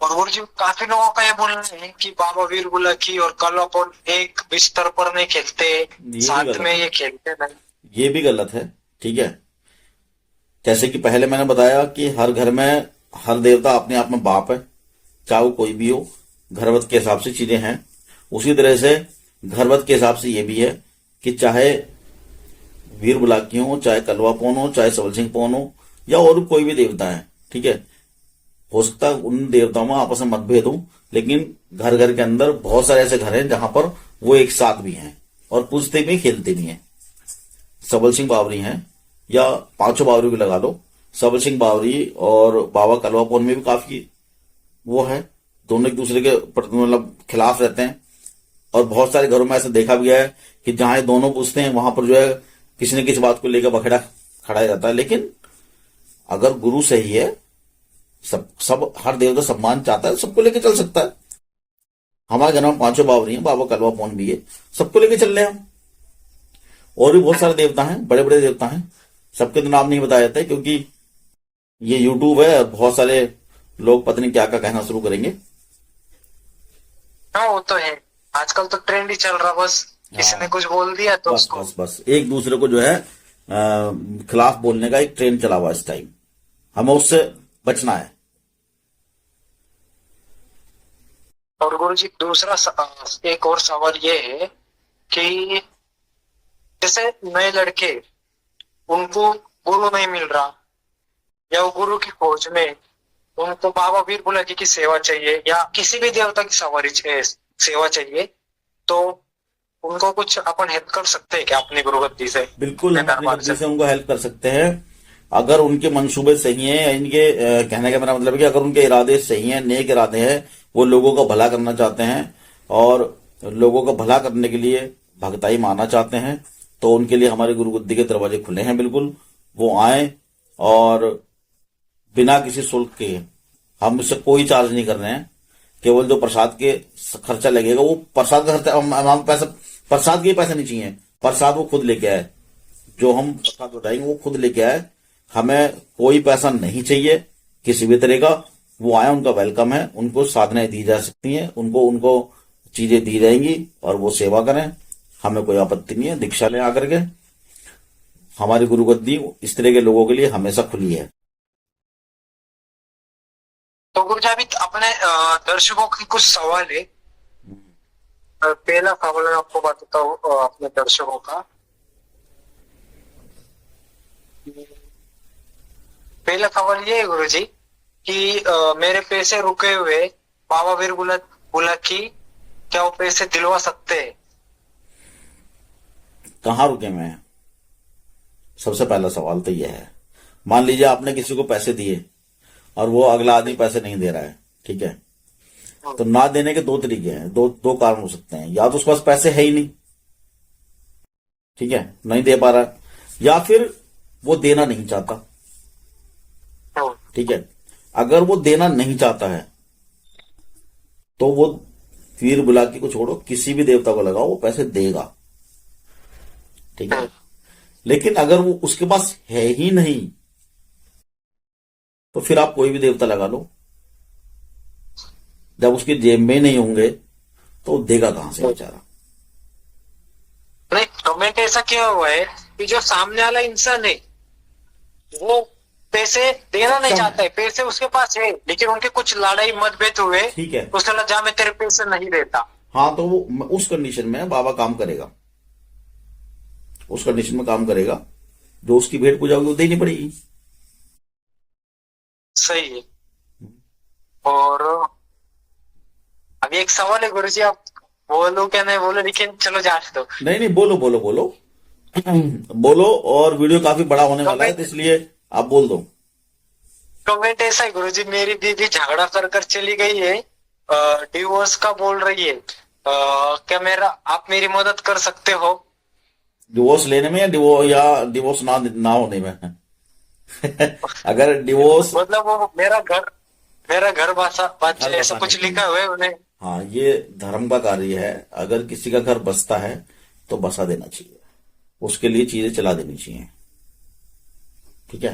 Speaker 2: और गुरु जी, काफी लोगों का ये बोलना है कि बाबा वीर बुलाकी और कलापन एक बिस्तर पर नहीं खेलते,
Speaker 1: भी
Speaker 2: साथ
Speaker 1: गलत
Speaker 2: में
Speaker 1: है,
Speaker 2: ये खेलते नहीं।
Speaker 1: ये भी गलत है, ठीक है। जैसे कि पहले मैंने बताया कि हर घर में हर देवता अपने आप में बाप है, चाहे वो कोई भी हो, घरवत के हिसाब से चीजें हैं। उसी तरह से घरवत के हिसाब से ये भी है कि चाहे वीर बुलाकी हो, चाहे कलवा पौन हो, चाहे सबल सिंह पौन हो, या और कोई भी देवता है, ठीक है। हो सकता है उन देवताओं में आपस में मतभेद हो, लेकिन घर घर के अंदर बहुत सारे ऐसे घर हैं जहां पर वो एक साथ भी हैं और पूजते भी खेलते भी हैं। सबल सिंह बावरी हैं, या पांचों बावरी भी लगा लो, सबल सिंह बावरी और बाबा कलवा पौन में भी काफी वो है, दोनों एक दूसरे के मतलब खिलाफ रहते हैं। और बहुत सारे घरों में ऐसा देखा भी है कि जहां ये दोनों पूछते हैं, वहां पर जो है किसी न किसी बात को लेकर बखेड़ा खड़ा रहता है। लेकिन अगर गुरु सही है, सब हर देवता सम्मान चाहता है, सबको लेके चल सकता है। हमारे घर में पांचों बावरी हैं, बाबा कलवा पौन भी है, सबको लेके चल रहे हैं हम। और भी बहुत सारे देवता हैं, बड़े बड़े देवता हैं, सबके तो नाम नहीं बताया जाता है, क्योंकि ये यूट्यूब है, बहुत सारे लोग पता नहीं क्या क्या कहना शुरू करेंगे।
Speaker 2: हाँ, वो तो है, आजकल तो ट्रेंड ही चल रहा, बस किसी ने कुछ बोल दिया तो
Speaker 1: बस
Speaker 2: उसको।
Speaker 1: बस बस एक दूसरे को जो है खिलाफ बोलने का एक ट्रेंड चला हुआ इस टाइम, हमें उससे बचना है।
Speaker 2: और गुरु जी, दूसरा एक और सवाल ये है कि जैसे नए लड़के, उनको गुरु नहीं मिल रहा, या वो गुरु की खोज में उनको बाबा वीर बुलाकी की सेवा चाहिए, या किसी भी देवता की सेवा चाहिए, तो उनको कुछ अपन हेल्प कर सकते हैं क्या अपनी गुरु गद्दी से?
Speaker 1: बिल्कुल, हम अपनी
Speaker 2: दरबार
Speaker 1: मर्जी से उनको हेल्प कर सकते हैं, अगर उनके मंसूबे सही हैं। इनके कहने का मेरा मतलब है कि अगर उनके इरादे सही हैं, नेक इरादे हैं, वो लोगों का भला करना चाहते हैं और लोगों का भला करने के लिए भगताई मानना चाहते हैं, तो उनके लिए हमारे गुरु गद्दी के दरवाजे खुले हैं। बिल्कुल वो आए, और बिना किसी शुल्क के, हम इससे कोई चार्ज नहीं कर रहे हैं। केवल जो प्रसाद के खर्चा लगेगा, वो प्रसाद का खर्चा, हम पैसा, प्रसाद के पैसे नहीं चाहिए, प्रसाद वो खुद लेके आए, जो हम प्रसाद बताएंगे वो खुद लेके आए। हमें कोई पैसा नहीं चाहिए किसी भी तरह का। वो आए, उनका वेलकम है, उनको साधनाएं दी जा सकती हैं, उनको उनको चीजें दी जाएंगी और वो सेवा करें, हमें कोई आपत्ति नहीं है। दीक्षा लें आकर के, हमारी गुरु गद्दी इस तरह के लोगों के लिए हमेशा खुली है।
Speaker 2: तो गुरु जी अभी अपने दर्शकों की कुछ सवाल है। पहला सवाल मैं आपको बताता हूँ अपने दर्शकों का। पहला सवाल ये है गुरु जी कि मेरे पैसे रुके हुए बाबा वीर बुलाकी, क्या वो पैसे दिलवा सकते हैं?
Speaker 1: कहाँ रुके मैं? सबसे पहला सवाल तो यह है, मान लीजिए आपने किसी को पैसे दिए और वो अगला आदमी पैसे नहीं दे रहा है, ठीक है, तो ना देने के दो तरीके हैं, दो कारण हो सकते हैं। या तो उसके पास पैसे है ही नहीं, ठीक है, नहीं दे पा रहा है, या फिर वो देना नहीं चाहता, ठीक है। अगर वो देना नहीं चाहता है तो वो वीर बुलाकी को छोड़ो, किसी भी देवता को लगाओ, वो पैसे देगा, ठीक है। लेकिन अगर वो उसके पास है ही नहीं, तो फिर आप कोई भी देवता लगा लो, जब उसके जेब में नहीं होंगे तो देगा कहां से बेचारा।
Speaker 2: नहीं, कमेंट ऐसा क्या हुआ है कि जो सामने वाला इंसान है वो पैसे देना नहीं चाहता है, पैसे उसके पास है लेकिन उनके कुछ लड़ाई मतभेद हुए,
Speaker 1: ठीक है,
Speaker 2: उसने बोला जा मैं तेरे पैसे नहीं देता।
Speaker 1: हाँ, तो वो उस कंडीशन में बाबा काम करेगा, उस कंडीशन में काम करेगा, जो उसकी भेंट पूजा होगी वो देनी पड़ेगी।
Speaker 2: सही है। और अभी एक सवाल है गुरुजी, आप बोलो क्या नहीं बोलो, लेकिन चलो जांच दो।
Speaker 1: नहीं नहीं, बोलो बोलो बोलो बोलो, और वीडियो काफी बड़ा होने वाला है, तो इसलिए आप बोल दो।
Speaker 2: कमेंट ऐसा है गुरुजी, मेरी दीदी झगड़ा कर कर चली गई है, डिवोर्स का बोल रही है, क्या आप मेरी मदद कर सकते हो?
Speaker 1: डिवोर्स लेने में या डिवोर्स ना होने में अगर डिवोर्स,
Speaker 2: मतलब वो मेरा घर बासा ऐसा कुछ लिखा हुआ है उन्हें।
Speaker 1: हाँ, ये धर्म का कार्य है। अगर किसी का घर बसता है तो बसा देना चाहिए, उसके लिए चीजें चला देनी चाहिए, ठीक है,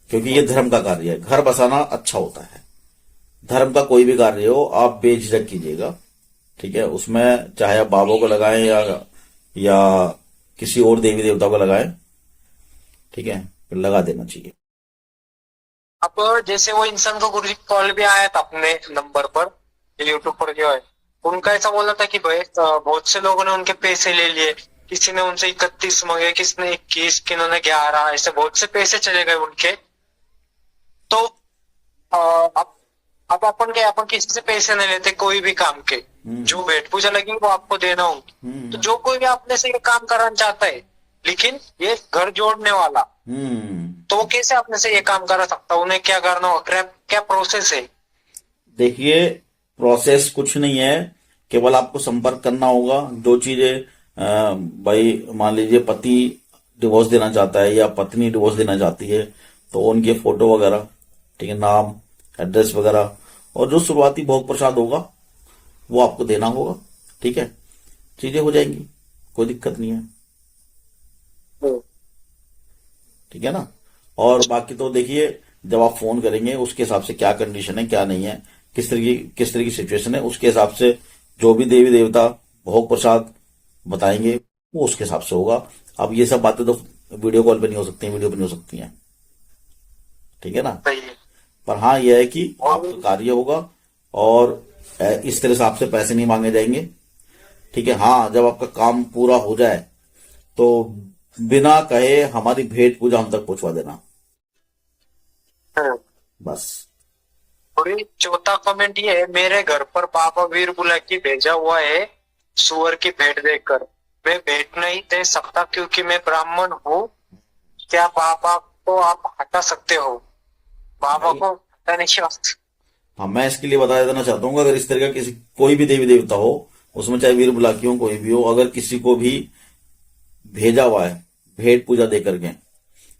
Speaker 1: क्योंकि ये धर्म का कार्य है। घर बसाना अच्छा होता है। धर्म का कोई भी कार्य हो आप बेझिझक कीजिएगा, ठीक है। उसमें चाहे आप बाबा को लगाएं या किसी और देवी देवता को लगाएं, ठीक है, फिर लगा देना चाहिए।
Speaker 2: अब जैसे वो इंसान को गुरुजी कॉल भी आया था अपने नंबर पर, यूट्यूब पर जो है, उनका ऐसा बोलना था कि भाई बहुत से लोगों ने उनके पैसे ले लिए, किसी ने उनसे 31 मांगे, किसी ने 21, किन्होंने 11, ऐसे बहुत से पैसे चले गए उनके। तो अब अपन किसी से पैसे नहीं लेते कोई भी काम के, जो भेंट पूजा लगी वो आपको देना होगी। तो जो कोई भी अपने से ये काम कराना चाहता है, लेकिन ये घर जोड़ने वाला, तो वो कैसे अपने से ये काम करा सकता? उन्हें क्या करना होगा, क्या प्रोसेस है?
Speaker 1: देखिए, प्रोसेस कुछ नहीं है, केवल आपको संपर्क करना होगा। जो चीजें भाई, मान लीजिए पति डिवोर्स देना चाहता है या पत्नी डिवोर्स देना चाहती है, तो उनके फोटो वगैरह, ठीक है, नाम, एड्रेस वगैरह, और जो शुरुआती भोग प्रसाद होगा वो आपको देना होगा, ठीक है। चीजें हो जाएंगी, कोई दिक्कत नहीं है, ठीक है ना। और बाकी तो देखिए, जब आप फोन करेंगे उसके हिसाब से क्या कंडीशन है, क्या नहीं है, किस तरह की सिचुएशन है, उसके हिसाब से जो भी देवी देवता भोग प्रसाद बताएंगे वो उसके हिसाब से होगा। अब ये सब बातें तो वीडियो कॉल पे नहीं हो सकती हैं, वीडियो पे नहीं हो सकती हैं, ठीक है ना। पर हाँ, यह है कि आपका कार्य होगा और इस तरह से आपसे पैसे नहीं मांगे जाएंगे, ठीक है। हाँ, जब आपका काम पूरा हो जाए तो बिना कहे हमारी भेंट पूजा हम तक पहुंचवा देना, बस।
Speaker 2: और चौथा कमेंट ये है, मेरे घर पर बाबा वीर बुलाकी भेजा हुआ है सुअर की भेंट देकर, मैं भेंट नहीं दे सकता क्योंकि मैं ब्राह्मण हूँ, क्या बाबा को आप हटा सकते हो? बाबा को हटाने की बात।
Speaker 1: हाँ, मैं इसके लिए बता देना चाहता हूँ कि अगर इस तरह का किसी कोई भी देवी देवता हो, उसमें चाहे वीर बुलाकी हो कोई भी हो, अगर किसी को भी भेजा हुआ है भेंट पूजा दे करके,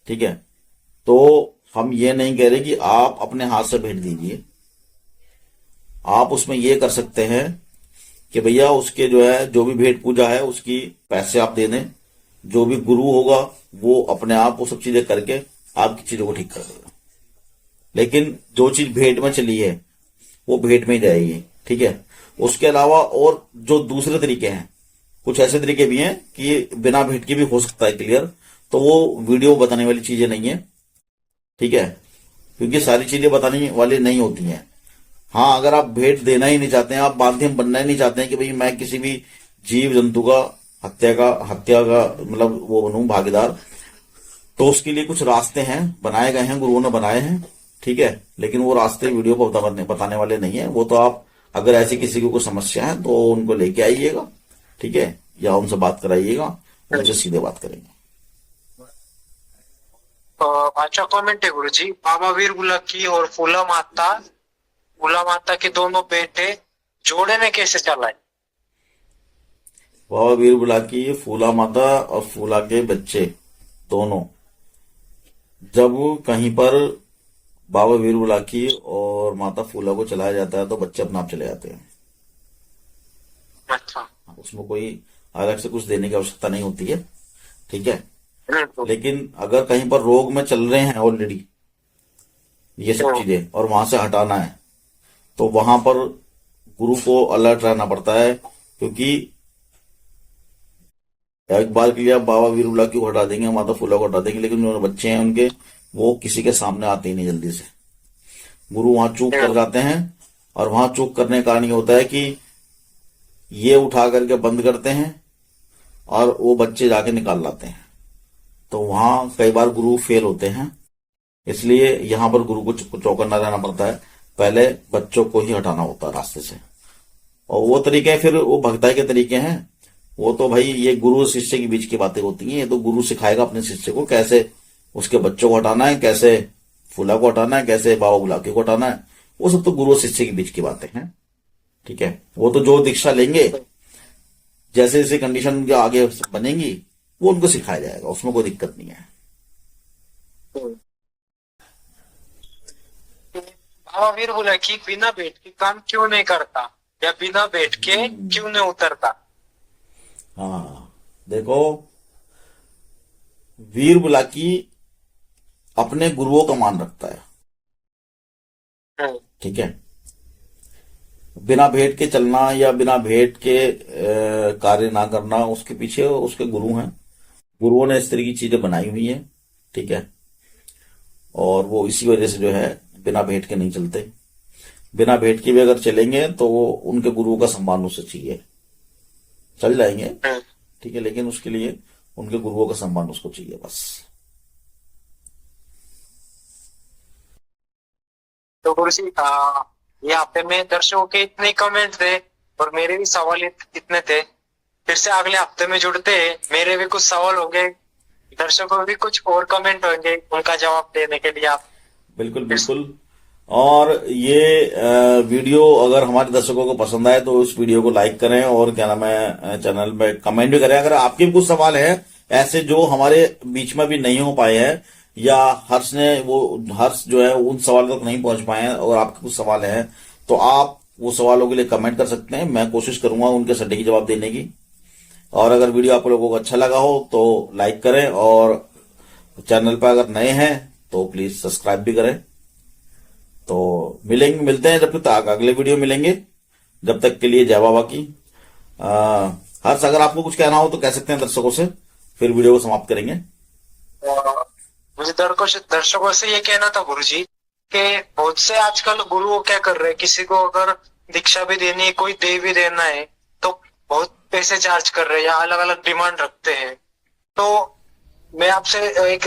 Speaker 1: ठीक है, तो हम ये नहीं कह रहे कि आप अपने हाथ से भेंट दीजिए। आप उसमें ये कर सकते हैं कि भैया उसके जो है जो भी भेंट पूजा है उसकी पैसे आप दे दें, जो भी गुरु होगा वो अपने आप वो सब चीजें करके आपकी चीजों को ठीक कर देगा। लेकिन जो चीज भेंट में चली है वो भेंट में ही जाएगी, ठीक है। उसके अलावा और जो दूसरे तरीके हैं, कुछ ऐसे तरीके भी हैं कि बिना भेंट के भी हो सकता है क्लियर, तो वो वीडियो बताने वाली चीजें नहीं है, ठीक है, क्योंकि सारी चीजें बताने वाली नहीं होती हैं। हाँ, अगर आप भेंट देना ही नहीं चाहते हैं, आप माध्यम बनना ही नहीं चाहते हैं कि भाई मैं किसी भी जीव जंतु का हत्या का मतलब वो बनूं भागीदार, तो उसके लिए कुछ रास्ते हैं, बनाए गए हैं, गुरुओं ने बनाए हैं, ठीक है। लेकिन वो रास्ते वीडियो को बताने वाले नहीं है। वो तो आप अगर ऐसी किसी को कोई समस्या है तो उनको लेके आइएगा, ठीक है, या उनसे बात कराइएगा, उनसे सीधे बात करेंगे।
Speaker 2: अच्छा कमेंट है गुरुजी, बाबा वीर बुलाकी और फूला माता के दोनों बेटे जोड़े में कैसे चला है?
Speaker 1: बाबा वीर बुलाकी, फूला माता और फूला के बच्चे दोनों जब कहीं पर बाबा वीर बुलाकी और माता फूला को चलाया जाता है तो बच्चे अपने आप चले जाते हैं।
Speaker 2: अच्छा।
Speaker 1: उसमें कोई अलग से कुछ देने की आवश्यकता नहीं होती है, ठीक है।
Speaker 2: हम्म।
Speaker 1: लेकिन अगर कहीं पर रोग में चल रहे हैं ऑलरेडी ये सब चीजें और वहां से हटाना है तो वहां पर गुरु को अलर्ट रहना पड़ता है, क्योंकि एक बार के लिए आप बाबा वीर बुलाकी को हटा देंगे, माता फूला को हटा देंगे, लेकिन जो बच्चे हैं उनके वो किसी के सामने आते ही नहीं जल्दी से। गुरु वहां चूक कर जाते हैं, और वहां चूक करने का कारण ये होता है कि ये उठा करके बंद करते हैं और वो बच्चे जाके निकाल लाते हैं, तो वहां कई बार गुरु फेल होते हैं। इसलिए यहां पर गुरु को चौकन्ना रहना पड़ता है, पहले बच्चों को ही हटाना होता है रास्ते से। और वो तरीके फिर वो भक्ताई के तरीके हैं, वो तो भाई ये गुरु शिष्य के बीच की बातें होती हैं। ये तो गुरु सिखाएगा अपने शिष्य को कैसे उसके बच्चों को हटाना है, कैसे फूला को हटाना है, कैसे बाबा बुलाके को हटाना है, वो सब तो गुरु शिष्य के बीच की बातें हैं, ठीक है। वो तो जो दीक्षा लेंगे, जैसे जैसे कंडीशन के आगे बनेंगी वो उनको सिखाया जाएगा, उसमें कोई दिक्कत नहीं है।
Speaker 2: बाबा वीर बुलाकी बिना बैठ के काम क्यों नहीं करता, या बिना बैठ के क्यों नहीं उतरता?
Speaker 1: हाँ, देखो, वीर बुलाकी अपने गुरुओं का मान रखता है, ठीक है। बिना भेंट के चलना या बिना भेंट के कार्य ना करना, उसके पीछे उसके गुरु हैं। गुरुओं ने इस तरह की चीजें बनाई हुई हैं, ठीक है, और वो इसी वजह से जो है बिना भेंट के नहीं चलते। बिना भेंट के भी अगर चलेंगे तो वो उनके गुरुओं का सम्मान उससे चाहिए, चल जाएंगे, ठीक है, लेकिन उसके लिए उनके गुरुओं का सम्मान उसको चाहिए बस।
Speaker 2: तो गुरुजी ये हफ्ते में दर्शकों के इतने कमेंट थे और मेरे भी सवाल इतने थे। फिर से अगले हफ्ते में जुड़ते हैं, मेरे भी कुछ सवाल होंगे, दर्शकों को भी कुछ और कमेंट होंगे, उनका जवाब देने के लिए आप
Speaker 1: बिल्कुल बिल्कुल। और ये वीडियो अगर हमारे दर्शकों को पसंद आए तो इस वीडियो को लाइक करें, और क्या नाम है चैनल में कमेंट भी करें। अगर आपके भी कुछ सवाल हैं ऐसे जो हमारे बीच में भी नहीं हो पाए हैं, या हर्ष जो है उन सवालों तक नहीं पहुंच पाए हैं, और आपके कुछ सवाल हैं तो आप वो सवालों के लिए कमेंट कर सकते हैं। मैं कोशिश करूंगा उनके सटीक जवाब देने की। और अगर वीडियो आप लोगों को अच्छा लगा हो तो लाइक करें, और चैनल पर अगर नए हैं तो प्लीज सब्सक्राइब भी करें। तो मिलते हैं जब तक अगले वीडियो मिलेंगे। जब तक के लिए जय बाबा की। हर्ष, अगर आपको कुछ कहना हो तो कह सकते हैं दर्शकों से, फिर वीडियो को समाप्त करेंगे।
Speaker 2: मुझे दर्शकों से ये कहना था गुरुजी कि बहुत से आजकल गुरु क्या कर रहे हैं, किसी को अगर दीक्षा भी देनी है, कोई दे भी देना है तो बहुत पैसे चार्ज कर रहे हैं या अलग अलग डिमांड रखते हैं। तो मैं आपसे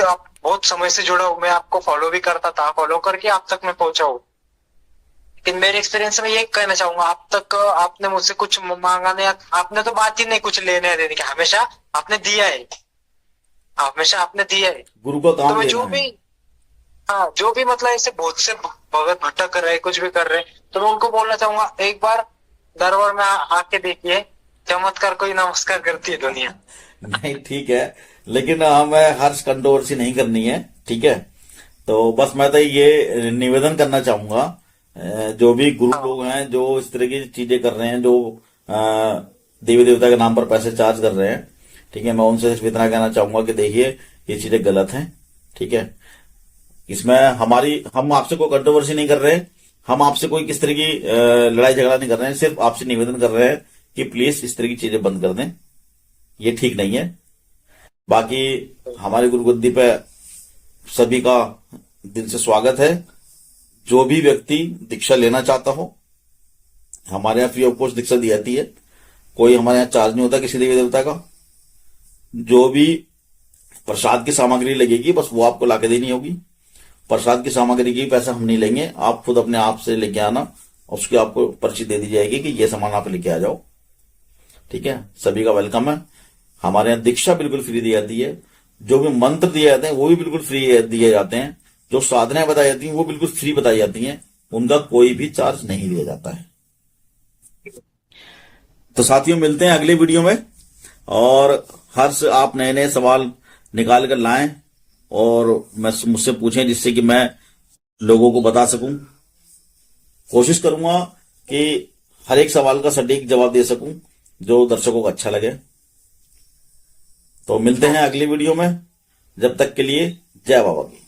Speaker 2: बहुत समय से जुड़ा हूं, मैं आपको फॉलो भी करता था, फॉलो करके आप तक मैं पहुंचा हूं। लेकिन मेरे एक्सपीरियंस में ये कहना चाहूंगा, आप तक आपने मुझसे कुछ मांगा नहीं, आपने तो बात ही नहीं कुछ लेने देने की, हमेशा आपने दिया है, हमेशा आपने दिया है।
Speaker 1: गुरु का काम
Speaker 2: तो मैं
Speaker 1: देना
Speaker 2: जो
Speaker 1: है।
Speaker 2: भी हाँ, जो भी मतलब ऐसे बहुत से भगत भटक कर रहे, कुछ भी कर रहे, तो मैं उनको बोलना चाहूंगा एक बार दरबार में आके देखिए, चमत्कार कोई नमस्कार करती है दुनिया।
Speaker 1: नहीं ठीक है, लेकिन हमें हर्ष कंट्रोवर्सी नहीं करनी है, ठीक है। तो बस मैं तो ये निवेदन करना चाहूंगा, जो भी गुरु
Speaker 2: हाँ
Speaker 1: लोग हैं जो इस तरह की चीजें कर रहे हैं, जो देवी देवता के नाम पर पैसे चार्ज कर रहे हैं, ठीक है, मैं उनसे सिर्फ इतना कहना चाहूंगा कि देखिए ये चीजें गलत हैं, ठीक है। इसमें हम आपसे कोई कंट्रोवर्सी नहीं कर रहे, हम आपसे कोई किस तरह की लड़ाई झगड़ा नहीं कर रहे हैं, सिर्फ आपसे निवेदन कर रहे हैं कि प्लीज इस तरह की चीजें बंद कर दें, ये ठीक नहीं है। बाकी हमारे गुरुगद्दी पे सभी का दिल से स्वागत है। जो भी व्यक्ति दीक्षा लेना चाहता हो, हमारे यहाँ फ्री ऑफ कॉस्ट दीक्षा दी जाती है, कोई हमारे यहाँ चार्ज नहीं होता किसी देवी देवता का। जो भी प्रसाद की सामग्री लगेगी बस वो आपको लाके देनी होगी, प्रसाद की सामग्री की पैसा हम नहीं लेंगे, आप खुद अपने आप से लेके आना, और उसकी आपको पर्ची दे दी जाएगी कि ये सामान आप लेके आ जाओ, ठीक है। सभी का वेलकम है। हमारे यहाँ दीक्षा बिल्कुल फ्री दी जाती है, जो भी मंत्र दिए जाते हैं वो भी बिल्कुल फ्री दिए जाते हैं, जो साधनाएं बताई जाती हैं वो बिल्कुल फ्री बताई जाती हैं, उनका कोई भी चार्ज नहीं लिया जाता है। तो साथियों मिलते हैं अगले वीडियो में, और हर्ष आप नए नए सवाल निकाल कर लाएं और मुझसे पूछें, जिससे कि मैं लोगों को बता सकूं। कोशिश करूंगा कि हर एक सवाल का सटीक जवाब दे सकूं जो दर्शकों को अच्छा लगे। तो मिलते हैं अगली वीडियो में, जब तक के लिए जय बाबा की।